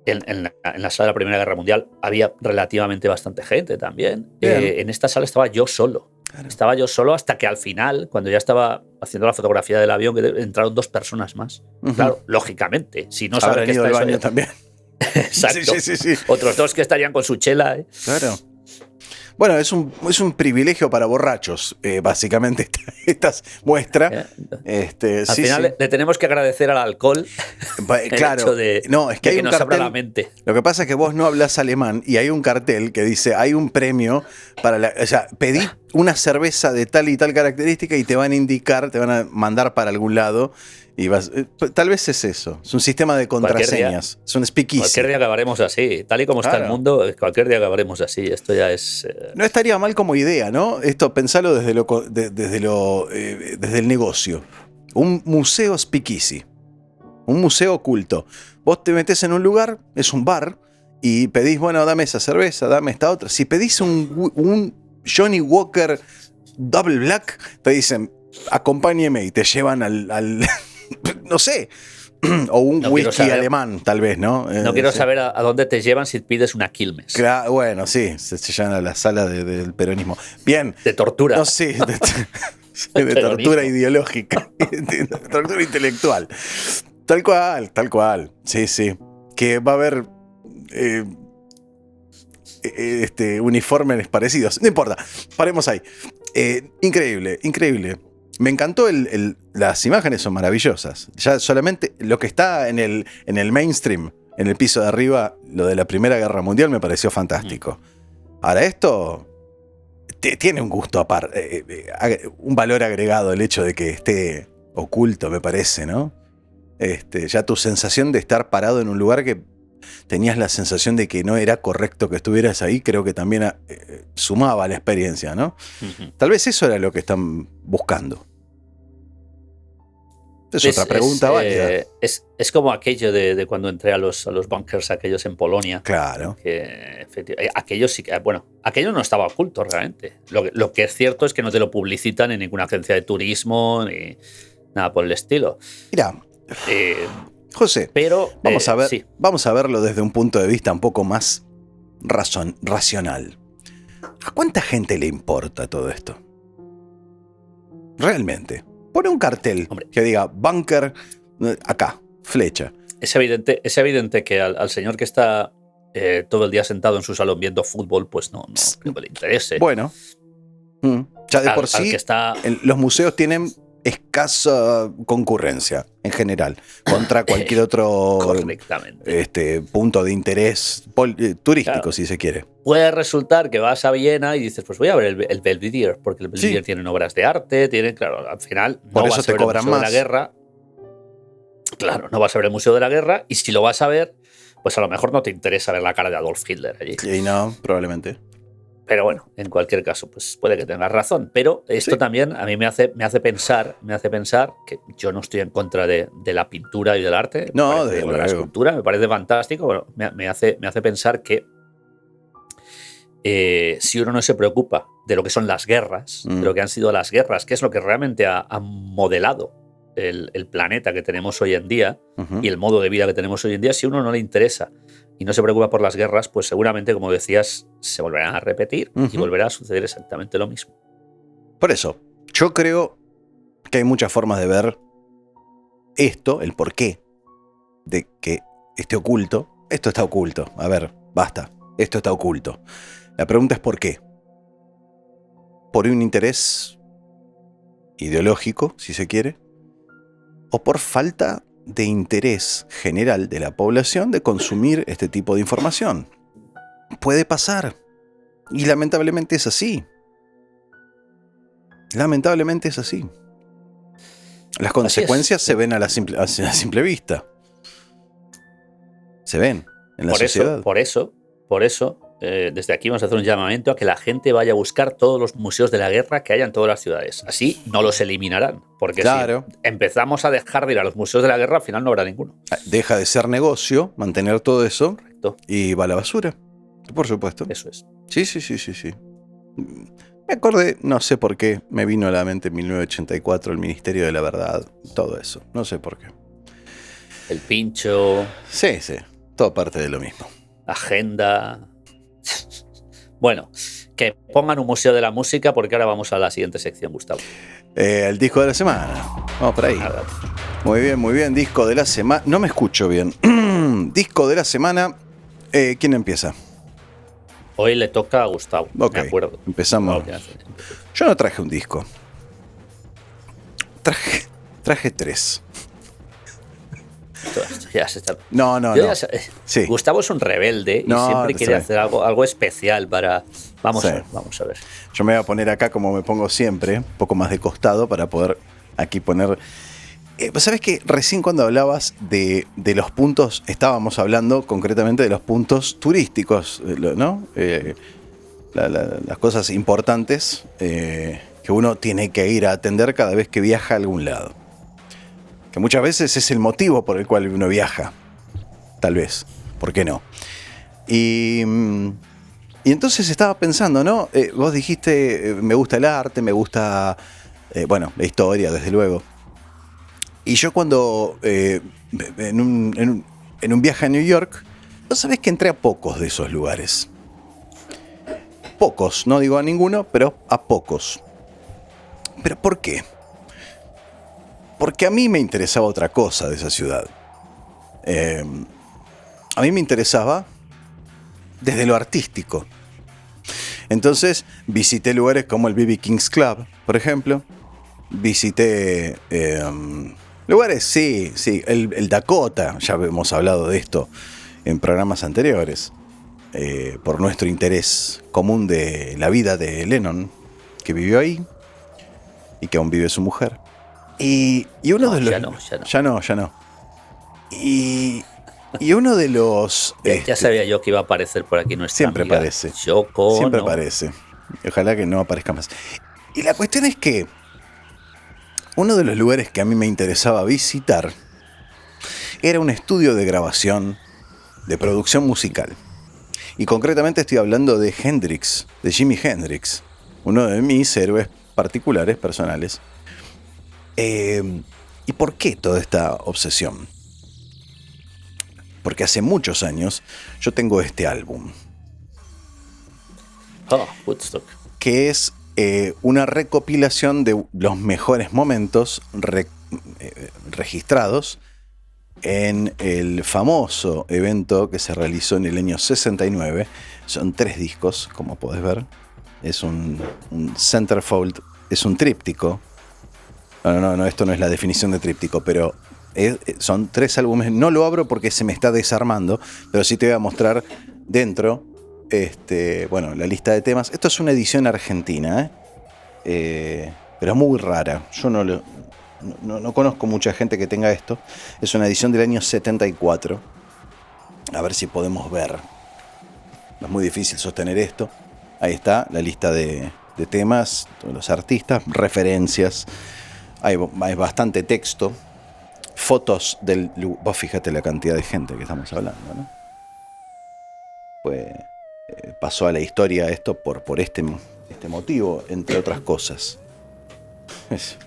en la sala de la Primera Guerra Mundial había relativamente bastante gente también. En esta sala estaba yo solo. Claro. Estaba yo solo hasta que al final, cuando ya estaba haciendo la fotografía del avión, entraron 2 personas más. Claro, lógicamente. Si no sabes que está al eso, baño también. Exacto. Sí. Otros 2 que estarían con su chela. Claro. Bueno, es un privilegio para borrachos, básicamente, esta muestra. Al final le tenemos que agradecer al alcohol claro, el hecho de, no, es que hay que un nos cartel, abra la mente. Lo que pasa es que vos no hablas alemán y hay un cartel que dice, hay un premio para o sea, pedí una cerveza de tal y tal característica y te van a indicar, te van a mandar para algún lado. Y tal vez es eso, es un sistema de contraseñas, es un speakeasy. Cualquier día acabaremos así, tal y como está el mundo, cualquier día acabaremos así, esto ya es... No estaría mal como idea, ¿no? Esto pensalo desde el negocio. Un museo speakeasy, un museo oculto. Vos te metés en un lugar, es un bar, y pedís, bueno, dame esa cerveza, dame esta otra. Si pedís un Johnny Walker Double Black, te dicen, acompáñeme y te llevan al no sé, o un whisky alemán, tal vez, ¿no? No quiero saber a dónde te llevan si pides una Quilmes. Claro, bueno, sí, se llevan a la sala del peronismo. Bien. De tortura. No, sí, de tortura ideológica, de tortura intelectual. Tal cual. Sí. Que va a haber uniformes parecidos. No importa, paremos ahí. Increíble. Me encantó las imágenes son maravillosas. Ya solamente lo que está en el mainstream, en el piso de arriba, lo de la Primera Guerra Mundial me pareció fantástico. Ahora esto tiene un gusto aparte, un valor agregado el hecho de que esté oculto, me parece, ¿no? Ya tu sensación de estar parado en un lugar que tenías la sensación de que no era correcto que estuvieras ahí, creo que también sumaba a la experiencia, ¿no? Tal vez eso era lo que están buscando. Es otra pregunta válida. Es como aquello de cuando entré a los bunkers aquellos en Polonia. Claro. Que aquello sí que, bueno, aquello no estaba oculto realmente. Lo que es cierto es que no te lo publicitan en ninguna agencia de turismo ni nada por el estilo. Mira, José, pero vamos a verlo desde un punto de vista un poco más racional. ¿A cuánta gente le importa todo esto? Realmente. Pone un cartel que diga bunker acá, flecha. Es evidente que al señor que está todo el día sentado en su salón viendo fútbol, pues no le interese. Bueno, ya de por sí, los museos tienen escasa concurrencia en general contra cualquier otro punto de interés turístico, claro, si se quiere. Puede resultar que vas a Viena y dices, pues voy a ver el Belvedere, porque el Belvedere tiene obras de arte, claro, al final por eso te cobran más. De la guerra. Claro, no vas a ver el Museo de la Guerra y si lo vas a ver, pues a lo mejor no te interesa ver la cara de Adolf Hitler allí. Y no, probablemente. Pero bueno, en cualquier caso, pues puede que tengas razón. Pero esto también a mí me hace pensar que yo no estoy en contra de la pintura y del arte. No, de la escultura, me parece fantástico. Bueno, me hace pensar que si uno no se preocupa de lo que son las guerras, de lo que han sido las guerras, que es lo que realmente ha modelado el planeta que tenemos hoy en día y el modo de vida que tenemos hoy en día, si a uno no le interesa y no se preocupa por las guerras, pues seguramente, como decías, se volverán a repetir y volverá a suceder exactamente lo mismo. Por eso, yo creo que hay muchas formas de ver esto, el porqué de que esté oculto. Esto está oculto. A ver, basta, esto está oculto. La pregunta es ¿por qué? ¿Por un interés ideológico, si se quiere? ¿O por falta de interés general de la población de consumir este tipo de información? Puede pasar. Y lamentablemente es así. Lamentablemente es así. Las consecuencias se ven a la simple vista. Se ven en la sociedad. Por eso, desde aquí vamos a hacer un llamamiento a que la gente vaya a buscar todos los museos de la guerra que haya en todas las ciudades. Así no los eliminarán. Porque claro, si empezamos a dejar de ir a los museos de la guerra, al final no habrá ninguno. Deja de ser negocio mantener todo eso. Correcto. Y va a la basura. Por supuesto. Eso es. Sí. Me acordé, no sé por qué, me vino a la mente en 1984 el Ministerio de la Verdad, todo eso. No sé por qué. El pincho. Sí, todo parte de lo mismo. Agenda. Bueno, que pongan un museo de la música porque ahora vamos a la siguiente sección, Gustavo. El disco de la semana. Vamos por ahí. Muy bien, disco de la semana. No me escucho bien. Disco de la semana. ¿Quién empieza? Hoy le toca a Gustavo, okay, me acuerdo. Empezamos. Yo no traje un disco. Traje 3. Ya se está... No. Sí. Gustavo es un rebelde y siempre quiere hacer algo especial para... Vamos a ver. Yo me voy a poner acá como me pongo siempre, un poco más de costado para poder aquí poner... ¿Sabes qué? Recién cuando hablabas de los puntos, estábamos hablando concretamente de los puntos turísticos, ¿no? Las cosas importantes que uno tiene que ir a atender cada vez que viaja a algún lado. Que muchas veces es el motivo por el cual uno viaja. Tal vez. ¿Por qué no? Y entonces estaba pensando, ¿no? Vos dijiste, me gusta el arte, me gusta, la historia, desde luego. Y yo cuando, en un viaje a New York, vos sabés que entré a pocos de esos lugares. Pocos, no digo a ninguno, pero a pocos. ¿Pero por qué? Porque a mí me interesaba otra cosa de esa ciudad. A mí me interesaba desde lo artístico. Entonces visité lugares como el B.B. King's Club, por ejemplo. Visité lugares, sí, el Dakota, ya hemos hablado de esto en programas anteriores, por nuestro interés común de la vida de Lennon, que vivió ahí y que aún vive su mujer. Y uno de los... Ya no. Y uno de los... Ya sabía yo que iba a aparecer por aquí nuestra siempre amiga aparece. Yoko, siempre ¿no? aparece. Ojalá que no aparezca más. Y la cuestión es que uno de los lugares que a mí me interesaba visitar era un estudio de grabación, de producción musical. Y concretamente estoy hablando de Hendrix, de Jimi Hendrix, uno de mis héroes particulares, personales. ¿Y por qué toda esta obsesión? Porque hace muchos años yo tengo este álbum. Woodstock. Que es una recopilación de los mejores momentos registrados en el famoso evento que se realizó en el año 69. Son 3 discos, como podés ver. Es un centerfold, es un tríptico. No, esto no es la definición de tríptico, pero son 3 álbumes. No lo abro porque se me está desarmando, pero sí te voy a mostrar dentro la lista de temas. Esto es una edición argentina, pero muy rara. Yo no conozco mucha gente que tenga esto. Es una edición del año 74. A ver si podemos ver. No es muy difícil sostener esto. Ahí está la lista de temas, todos los artistas, referencias. Hay bastante texto. Fotos del... Vos fíjate la cantidad de gente que estamos hablando, ¿no? Pues pasó a la historia esto por este motivo, entre otras cosas.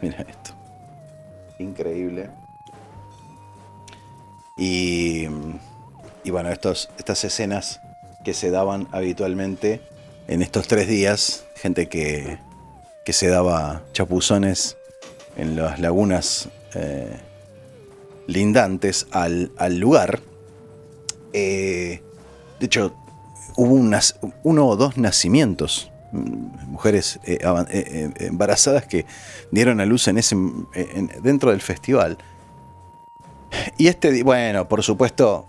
Mira esto. Increíble. Y bueno, estas escenas que se daban habitualmente en estos 3 días, gente que se daba chapuzones en las lagunas lindantes al lugar. De hecho, hubo uno o dos nacimientos, mujeres embarazadas que dieron a luz dentro del festival. Y bueno, por supuesto,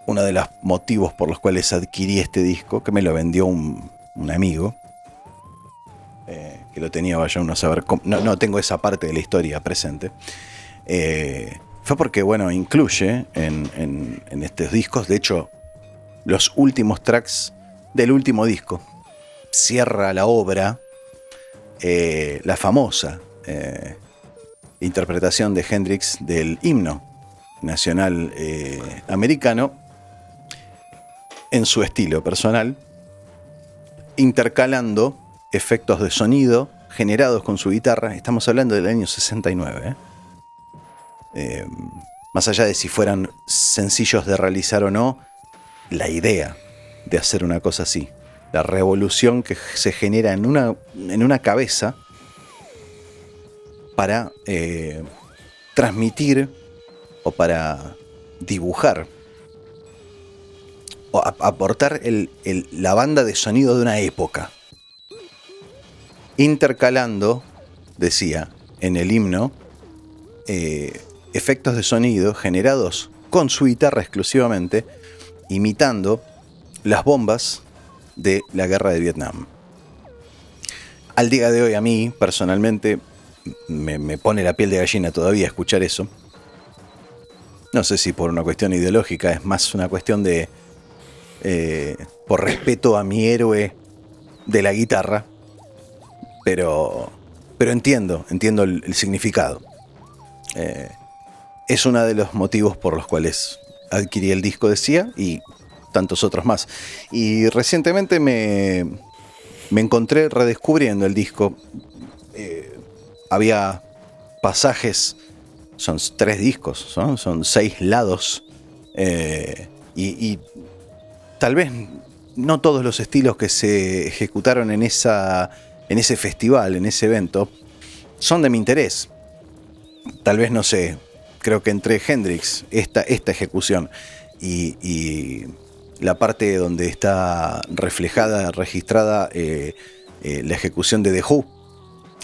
uno de los motivos por los cuales adquirí este disco, que me lo vendió un amigo, que lo tenía, vaya uno a saber cómo, no tengo esa parte de la historia presente, fue porque, bueno, incluye en estos discos, de hecho, los últimos tracks del último disco. Cierra la obra la famosa interpretación de Hendrix del himno nacional americano en su estilo personal, intercalando efectos de sonido generados con su guitarra. Estamos hablando del año 69. Más allá de si fueran sencillos de realizar o no, la idea de hacer una cosa así, la revolución que se genera en una cabeza para transmitir o para dibujar o aportar la banda de sonido de una época, intercalando, decía en el himno, efectos de sonido generados con su guitarra exclusivamente, imitando las bombas de la guerra de Vietnam. Al día de hoy, a mí personalmente me pone la piel de gallina todavía escuchar eso. No sé si por una cuestión ideológica, es más una cuestión de por respeto a mi héroe de la guitarra, pero entiendo el significado. Es uno de los motivos por los cuales adquirí el disco, decía, y tantos otros más. Y recientemente me encontré redescubriendo el disco. Había pasajes, son 3 discos, son 6 lados, y tal vez no todos los estilos que se ejecutaron en ese festival, en ese evento, son de mi interés. Tal vez, no sé, creo que entre Hendrix, esta ejecución y la parte donde está reflejada, registrada la ejecución de The Who,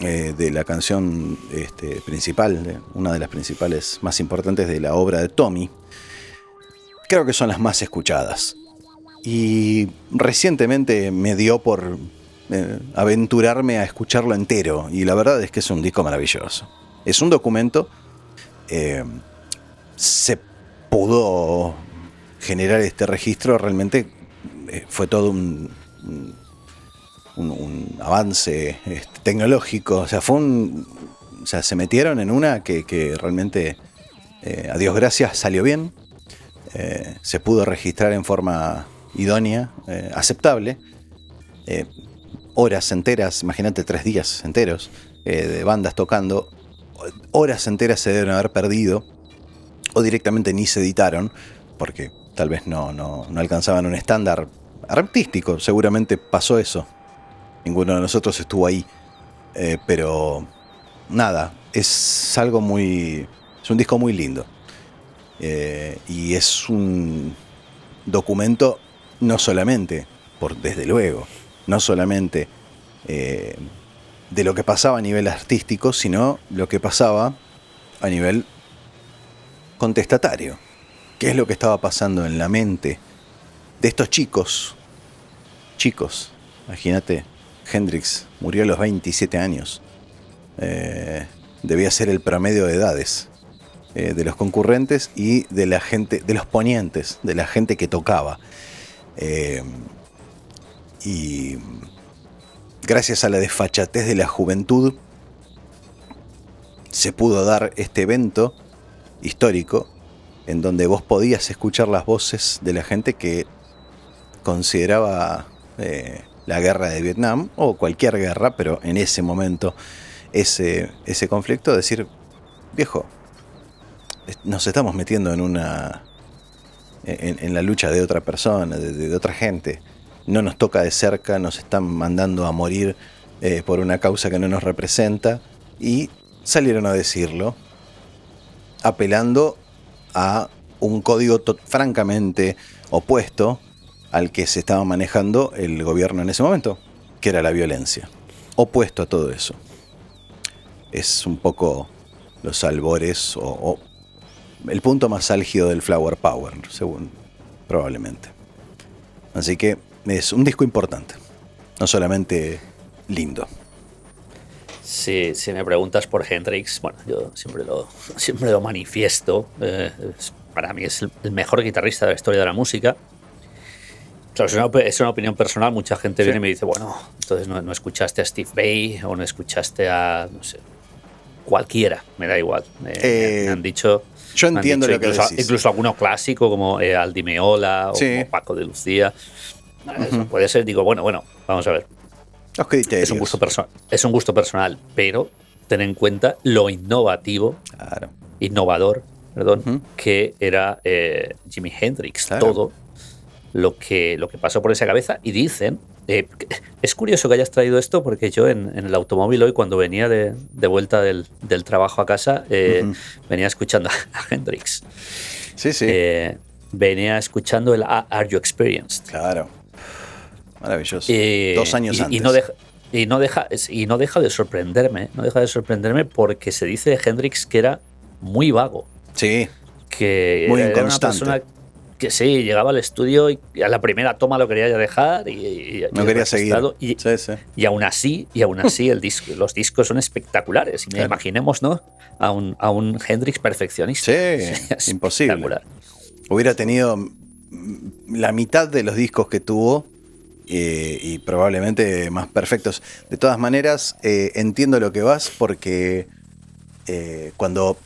de la canción principal, una de las principales más importantes de la obra de Tommy, creo que son las más escuchadas. Y recientemente me dio por aventurarme a escucharlo entero, y la verdad es que es un disco maravilloso. Es un documento. Se pudo generar este registro, realmente fue todo un avance tecnológico. O sea, se metieron en una que realmente, a Dios gracias, salió bien. Se pudo registrar en forma idónea, aceptable. Horas enteras, imagínate 3 días enteros de bandas tocando. Horas enteras se deben haber perdido, o directamente ni se editaron, porque tal vez no alcanzaban un estándar artístico. Seguramente pasó eso. Ninguno de nosotros estuvo ahí. Pero nada, es un disco muy lindo. Y es un documento no solamente, desde luego, no solamente de lo que pasaba a nivel artístico, sino lo que pasaba a nivel contestatario. ¿Qué es lo que estaba pasando en la mente de estos chicos? Imagínate, Hendrix murió a los 27 años. Debía ser el promedio de edades de los concurrentes y de la gente, de los ponientes, de la gente que tocaba. Y gracias a la desfachatez de la juventud se pudo dar este evento histórico en donde vos podías escuchar las voces de la gente que consideraba la guerra de Vietnam, o cualquier guerra, pero en ese momento ese conflicto, decir: viejo, nos estamos metiendo en la lucha de otra persona, de otra gente. No nos toca de cerca, nos están mandando a morir por una causa que no nos representa. Y salieron a decirlo, apelando a un código francamente opuesto al que se estaba manejando el gobierno en ese momento, que era la violencia. Opuesto a todo eso. Es un poco los albores o el punto más álgido del Flower Power, según probablemente. Así que es un disco importante, no solamente lindo. Sí, si me preguntas por Hendrix, bueno, yo siempre lo manifiesto. Para mí es el mejor guitarrista de la historia de la música. Claro, es una opinión personal. Mucha gente viene y me dice, bueno, entonces no escuchaste a Steve Vai o no escuchaste a, no sé, cualquiera, me da igual. Me han dicho... Yo entiendo lo que incluso, decís. incluso alguno clásico como Aldi Meola o como Paco de Lucía. Eso puede ser, digo, bueno, vamos a ver. Los criterios. Es un gusto personal, pero ten en cuenta lo innovador, que era Jimi Hendrix. Claro. Todo lo que pasó por esa cabeza. Y dicen, es curioso que hayas traído esto, porque yo en el automóvil hoy, cuando venía de vuelta del trabajo a casa, venía escuchando a Hendrix. Sí. Venía escuchando el Are You Experienced? Claro. Maravilloso. 2 años antes. Y no deja de sorprenderme. No deja de sorprenderme porque se dice de Hendrix que era muy vago. Sí. Que muy era inconstante. Una persona que sí, llegaba al estudio y a la primera toma lo quería ya dejar y no quería seguir. Y aún así los discos son espectaculares. Y imaginemos, ¿no? A un Hendrix perfeccionista. Sí, imposible. Hubiera tenido la mitad de los discos que tuvo y probablemente más perfectos. De todas maneras, entiendo lo que vas, porque cuando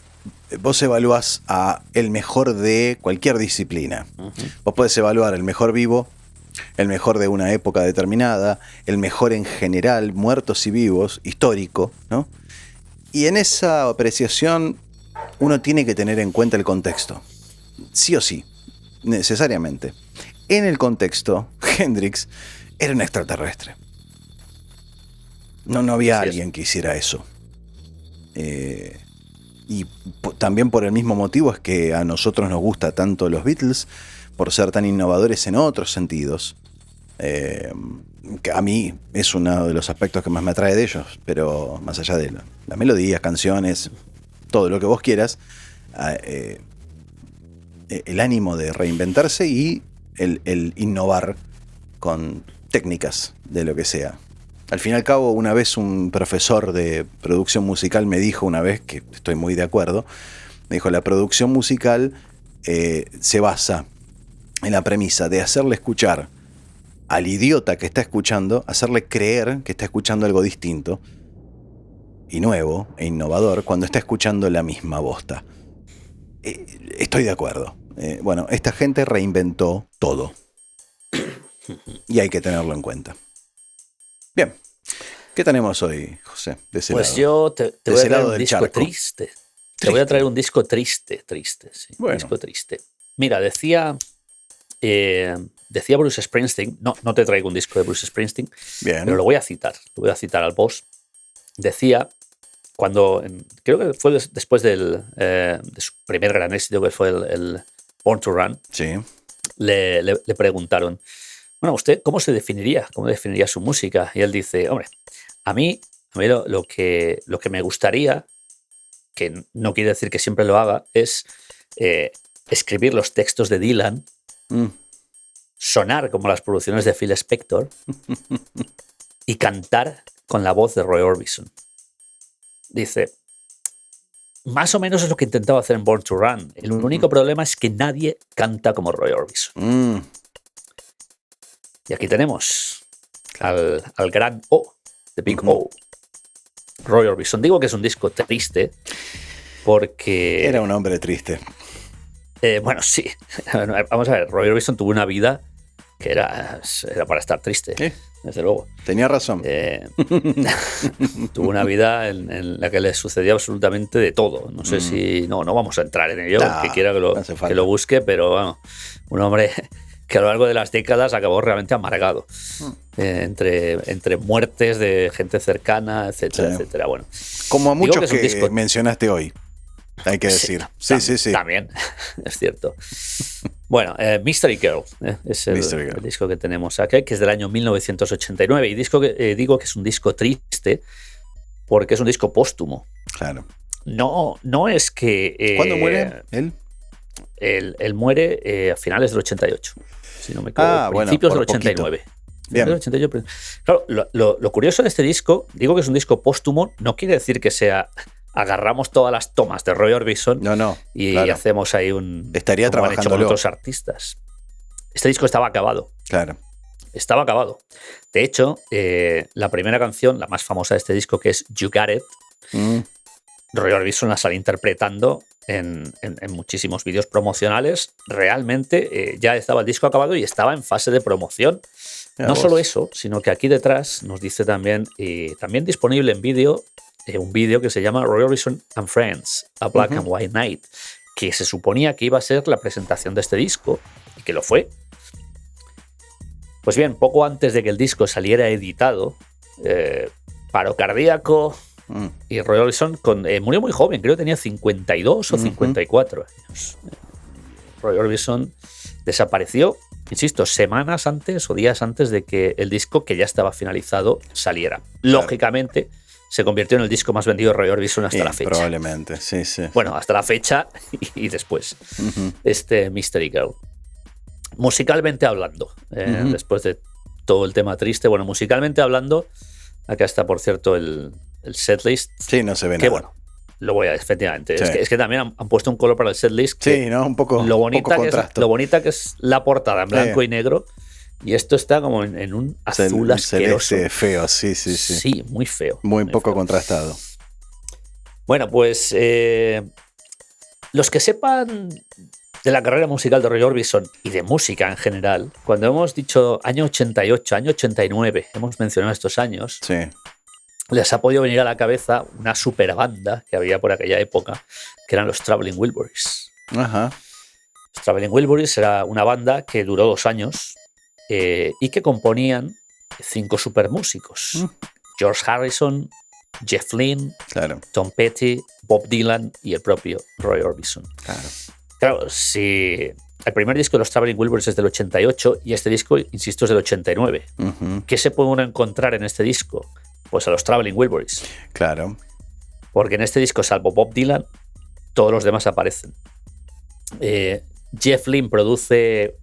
vos evaluás a el mejor de cualquier disciplina, vos podés evaluar el mejor vivo, el mejor de una época determinada, el mejor en general, muertos y vivos, histórico, ¿no? Y en esa apreciación uno tiene que tener en cuenta el contexto. Sí o sí, necesariamente. En el contexto, Hendrix era un extraterrestre. No había alguien que hiciera eso. Y también por el mismo motivo es que a nosotros nos gusta tanto los Beatles, por ser tan innovadores en otros sentidos. Que a mí es uno de los aspectos que más me atrae de ellos, pero más allá de las melodías, canciones, todo lo que vos quieras, el ánimo de reinventarse y el innovar con técnicas de lo que sea. Al fin y al cabo, una vez un profesor de producción musical me dijo una vez, que estoy muy de acuerdo, me dijo, la producción musical se basa en la premisa de hacerle escuchar al idiota que está escuchando, hacerle creer que está escuchando algo distinto y nuevo e innovador cuando está escuchando la misma bosta. Estoy de acuerdo. Bueno, esta gente reinventó todo y hay que tenerlo en cuenta. Bien, ¿qué tenemos hoy, José? De ese pues lado. Yo te voy a traer un disco charco. triste. Te voy a traer un disco triste, sí. Bueno. Un disco triste. Mira, decía Bruce Springsteen, no te traigo un disco de Bruce Springsteen, Bien. pero lo voy a citar al boss. Decía, creo que fue después de su primer gran éxito, que fue el Born to Run, Sí. le preguntaron, bueno, ¿usted cómo se definiría? ¿Cómo definiría su música? Y él dice, hombre, a mí lo que me gustaría, que no quiere decir que siempre lo haga, es escribir los textos de Dylan, sonar como las producciones de Phil Spector y cantar con la voz de Roy Orbison. Dice, más o menos es lo que intentaba hacer en Born to Run. El único problema es que nadie canta como Roy Orbison. Y aquí tenemos al gran O, The Big O, Roy Orbison. Digo que es un disco triste porque... Era un hombre triste. Bueno, sí. Vamos a ver, Roy Orbison tuvo una vida que era para estar triste, desde luego. Tenía razón. Tuvo una vida en la que le sucedía absolutamente de todo. No sé si... No vamos a entrar en ello, que quiera que lo busque, pero bueno, un hombre que a lo largo de las décadas acabó realmente amargado. Entre muertes de gente cercana, etcétera, etcétera. Bueno, como a muchos que mencionaste hoy. hay que decir. Sí. También, es cierto. Bueno, Mystery Girl es Mystery Girl. el disco que tenemos aquí, que es del año 1989. Y disco que digo que es un disco triste porque es un disco póstumo. Claro. No es que... ¿Cuándo muere él? Él muere a finales del 88, si no me equivoco. Principios del 89. Bien. Del 88. Claro, lo curioso de este disco, digo que es un disco póstumo, no quiere decir que sea... Agarramos todas las tomas de Roy Orbison y claro. hacemos ahí un... Estaría como han hecho con trabajándolo. otros artistas. Este disco estaba acabado. Claro. Estaba acabado. De hecho, la primera canción, la más famosa de este disco, que es You Got It, Roy Orbison la sale interpretando en muchísimos vídeos promocionales. Realmente ya estaba el disco acabado y estaba en fase de promoción. No solo eso, sino que aquí detrás nos dice también, también disponible en vídeo, un vídeo que se llama Roy Orbison and Friends, A Black and White Night, que se suponía que iba a ser la presentación de este disco, y que lo fue. Pues bien, poco antes de que el disco saliera editado, paro cardíaco, y Roy Orbison murió muy joven, creo que tenía 52 o 54 años. Roy Orbison desapareció, insisto, semanas antes o días antes de que el disco, que ya estaba finalizado, saliera. Lógicamente, se convirtió en el disco más vendido de Roy Orbison hasta la fecha. Probablemente, sí. Bueno, hasta la fecha y después. Este Mystery Girl. Musicalmente hablando, después de todo el tema triste, bueno, musicalmente hablando, acá está, por cierto, el setlist. Sí, no se ve que, nada. bueno, lo voy a efectivamente. Sí. Es que también han puesto un color para el setlist. Sí, ¿no? Un poco contraste. Lo bonita que es la portada en blanco y negro. Y esto está como en un azul asqueroso. Celeste feo, sí. Sí, muy feo. Muy poco feo. contrastado. Bueno, pues los que sepan de la carrera musical de Roy Orbison y de música en general, cuando hemos dicho año 88, año 89, hemos mencionado estos años, Sí. les ha podido venir a la cabeza una super banda que había por aquella época, que eran los Traveling Wilburys. Ajá. Los Traveling Wilburys era una banda que duró 2 años y que componían 5 supermúsicos. George Harrison, Jeff Lynne, Claro. Tom Petty, Bob Dylan y el propio Roy Orbison. Claro, si el primer disco de los Traveling Wilburys es del 88 y este disco, insisto, es del 89. ¿Qué se puede uno encontrar en este disco? Pues a los Traveling Wilburys. Claro. Porque en este disco, salvo Bob Dylan, todos los demás aparecen. Jeff Lynne produce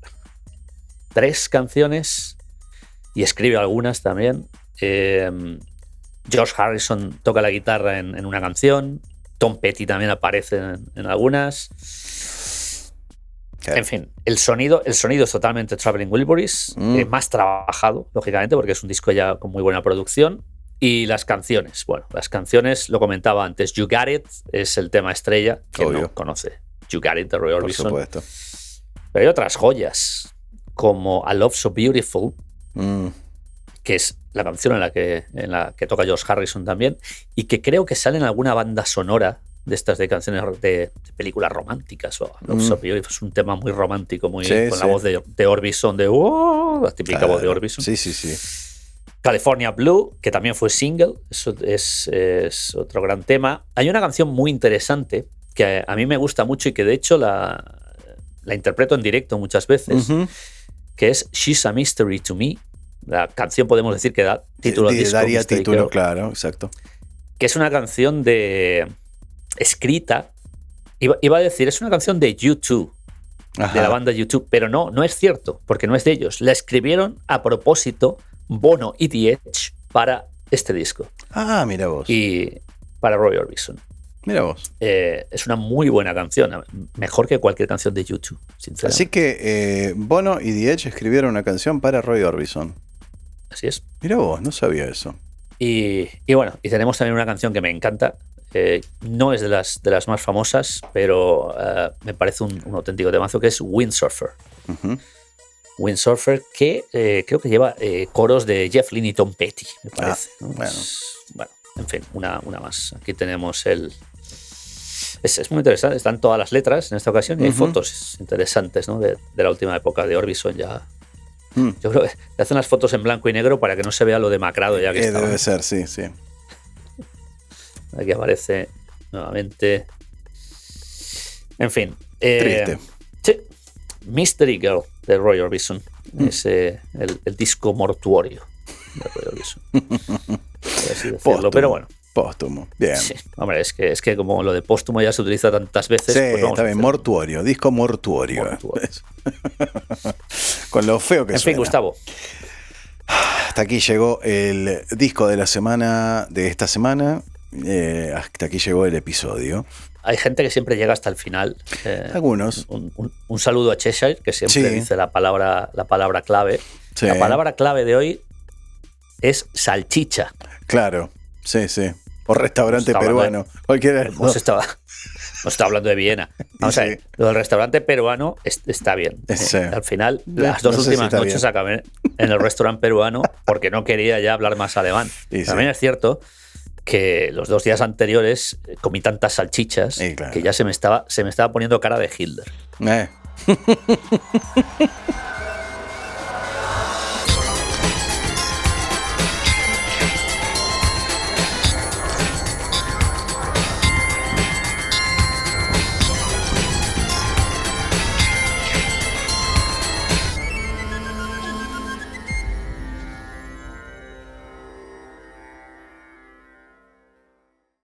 3 canciones y escribe algunas también. George Harrison toca la guitarra en una canción. Tom Petty también aparece en algunas. En fin, el sonido es totalmente Traveling Wilburys, más trabajado, lógicamente, porque es un disco ya con muy buena producción. Y las canciones, lo comentaba antes. You Got It es el tema estrella, que no conoce. You Got It de Roy Orbison. Por supuesto. Pero hay otras joyas, como A Love So Beautiful, que es la canción en la que toca George Harrison también, y que creo que sale en alguna banda sonora de estas de canciones de películas románticas. Love So Beautiful es un tema muy romántico, con la voz de Orbison, la típica voz de Orbison. Sí. California Blue, que también fue single, eso es otro gran tema. Hay una canción muy interesante que a mí me gusta mucho y que de hecho la interpreto en directo muchas veces, que es She's a Mystery to Me. La canción podemos decir que da título al disco. Daría Mystery título, Girl, claro, exacto. que es una canción escrita, iba a decir, es una canción de U2, de la banda U2, pero no es cierto, porque no es de ellos. La escribieron a propósito Bono y The Edge para este disco. Ah, mira vos. Y para Roy Orbison. Mira vos. Es una muy buena canción, mejor que cualquier canción de YouTube, sinceramente. Así que Bono y The Edge escribieron una canción para Roy Orbison. Así es. Mira vos, no sabía eso. Y bueno, y tenemos también una canción que me encanta. No es de las más famosas, pero me parece un auténtico temazo, que es Windsurfer. Windsurfer, que creo que lleva coros de Jeff Lynne y Tom Petty, me parece. ¿No? Bueno, en fin, una más. Aquí tenemos es muy interesante, están todas las letras en esta ocasión y hay fotos interesantes, ¿no? de la última época de Orbison ya. Yo creo que le hacen las fotos en blanco y negro para que no se vea lo demacrado ya que está. Debe ser, sí. Aquí aparece nuevamente. En fin. Triste. Sí. Mystery Girl de Roy Orbison. Es el disco mortuorio de Roy Orbison. Por así decirlo. Póstumo. Pero bueno. Póstumo. Bien. Sí, hombre, es que como lo de póstumo ya se utiliza tantas veces. Sí, pues vamos está a bien. hacerlo. Mortuorio. Disco mortuorio. Con lo feo que En suena. fin, Gustavo. Hasta aquí llegó el disco de la semana, de esta semana. Hasta aquí llegó el episodio. Hay gente que siempre llega hasta el final. Algunos. Un saludo a Cheshire, que siempre Sí. dice la palabra clave. Sí. La palabra clave de hoy es salchicha. Claro. Sí, sí. O restaurante Está hablando peruano. Cualquiera. Hemos estado hablando de Viena. Vamos a ver, Sí. lo del restaurante peruano está bien. Sí. Al final, las dos No sé si últimas está noches bien. acabé en el restaurante peruano porque no quería ya hablar más alemán. Sí, También sí. es cierto que los 2 días anteriores comí tantas salchichas Sí, claro. que ya se me estaba poniendo cara de Hitler.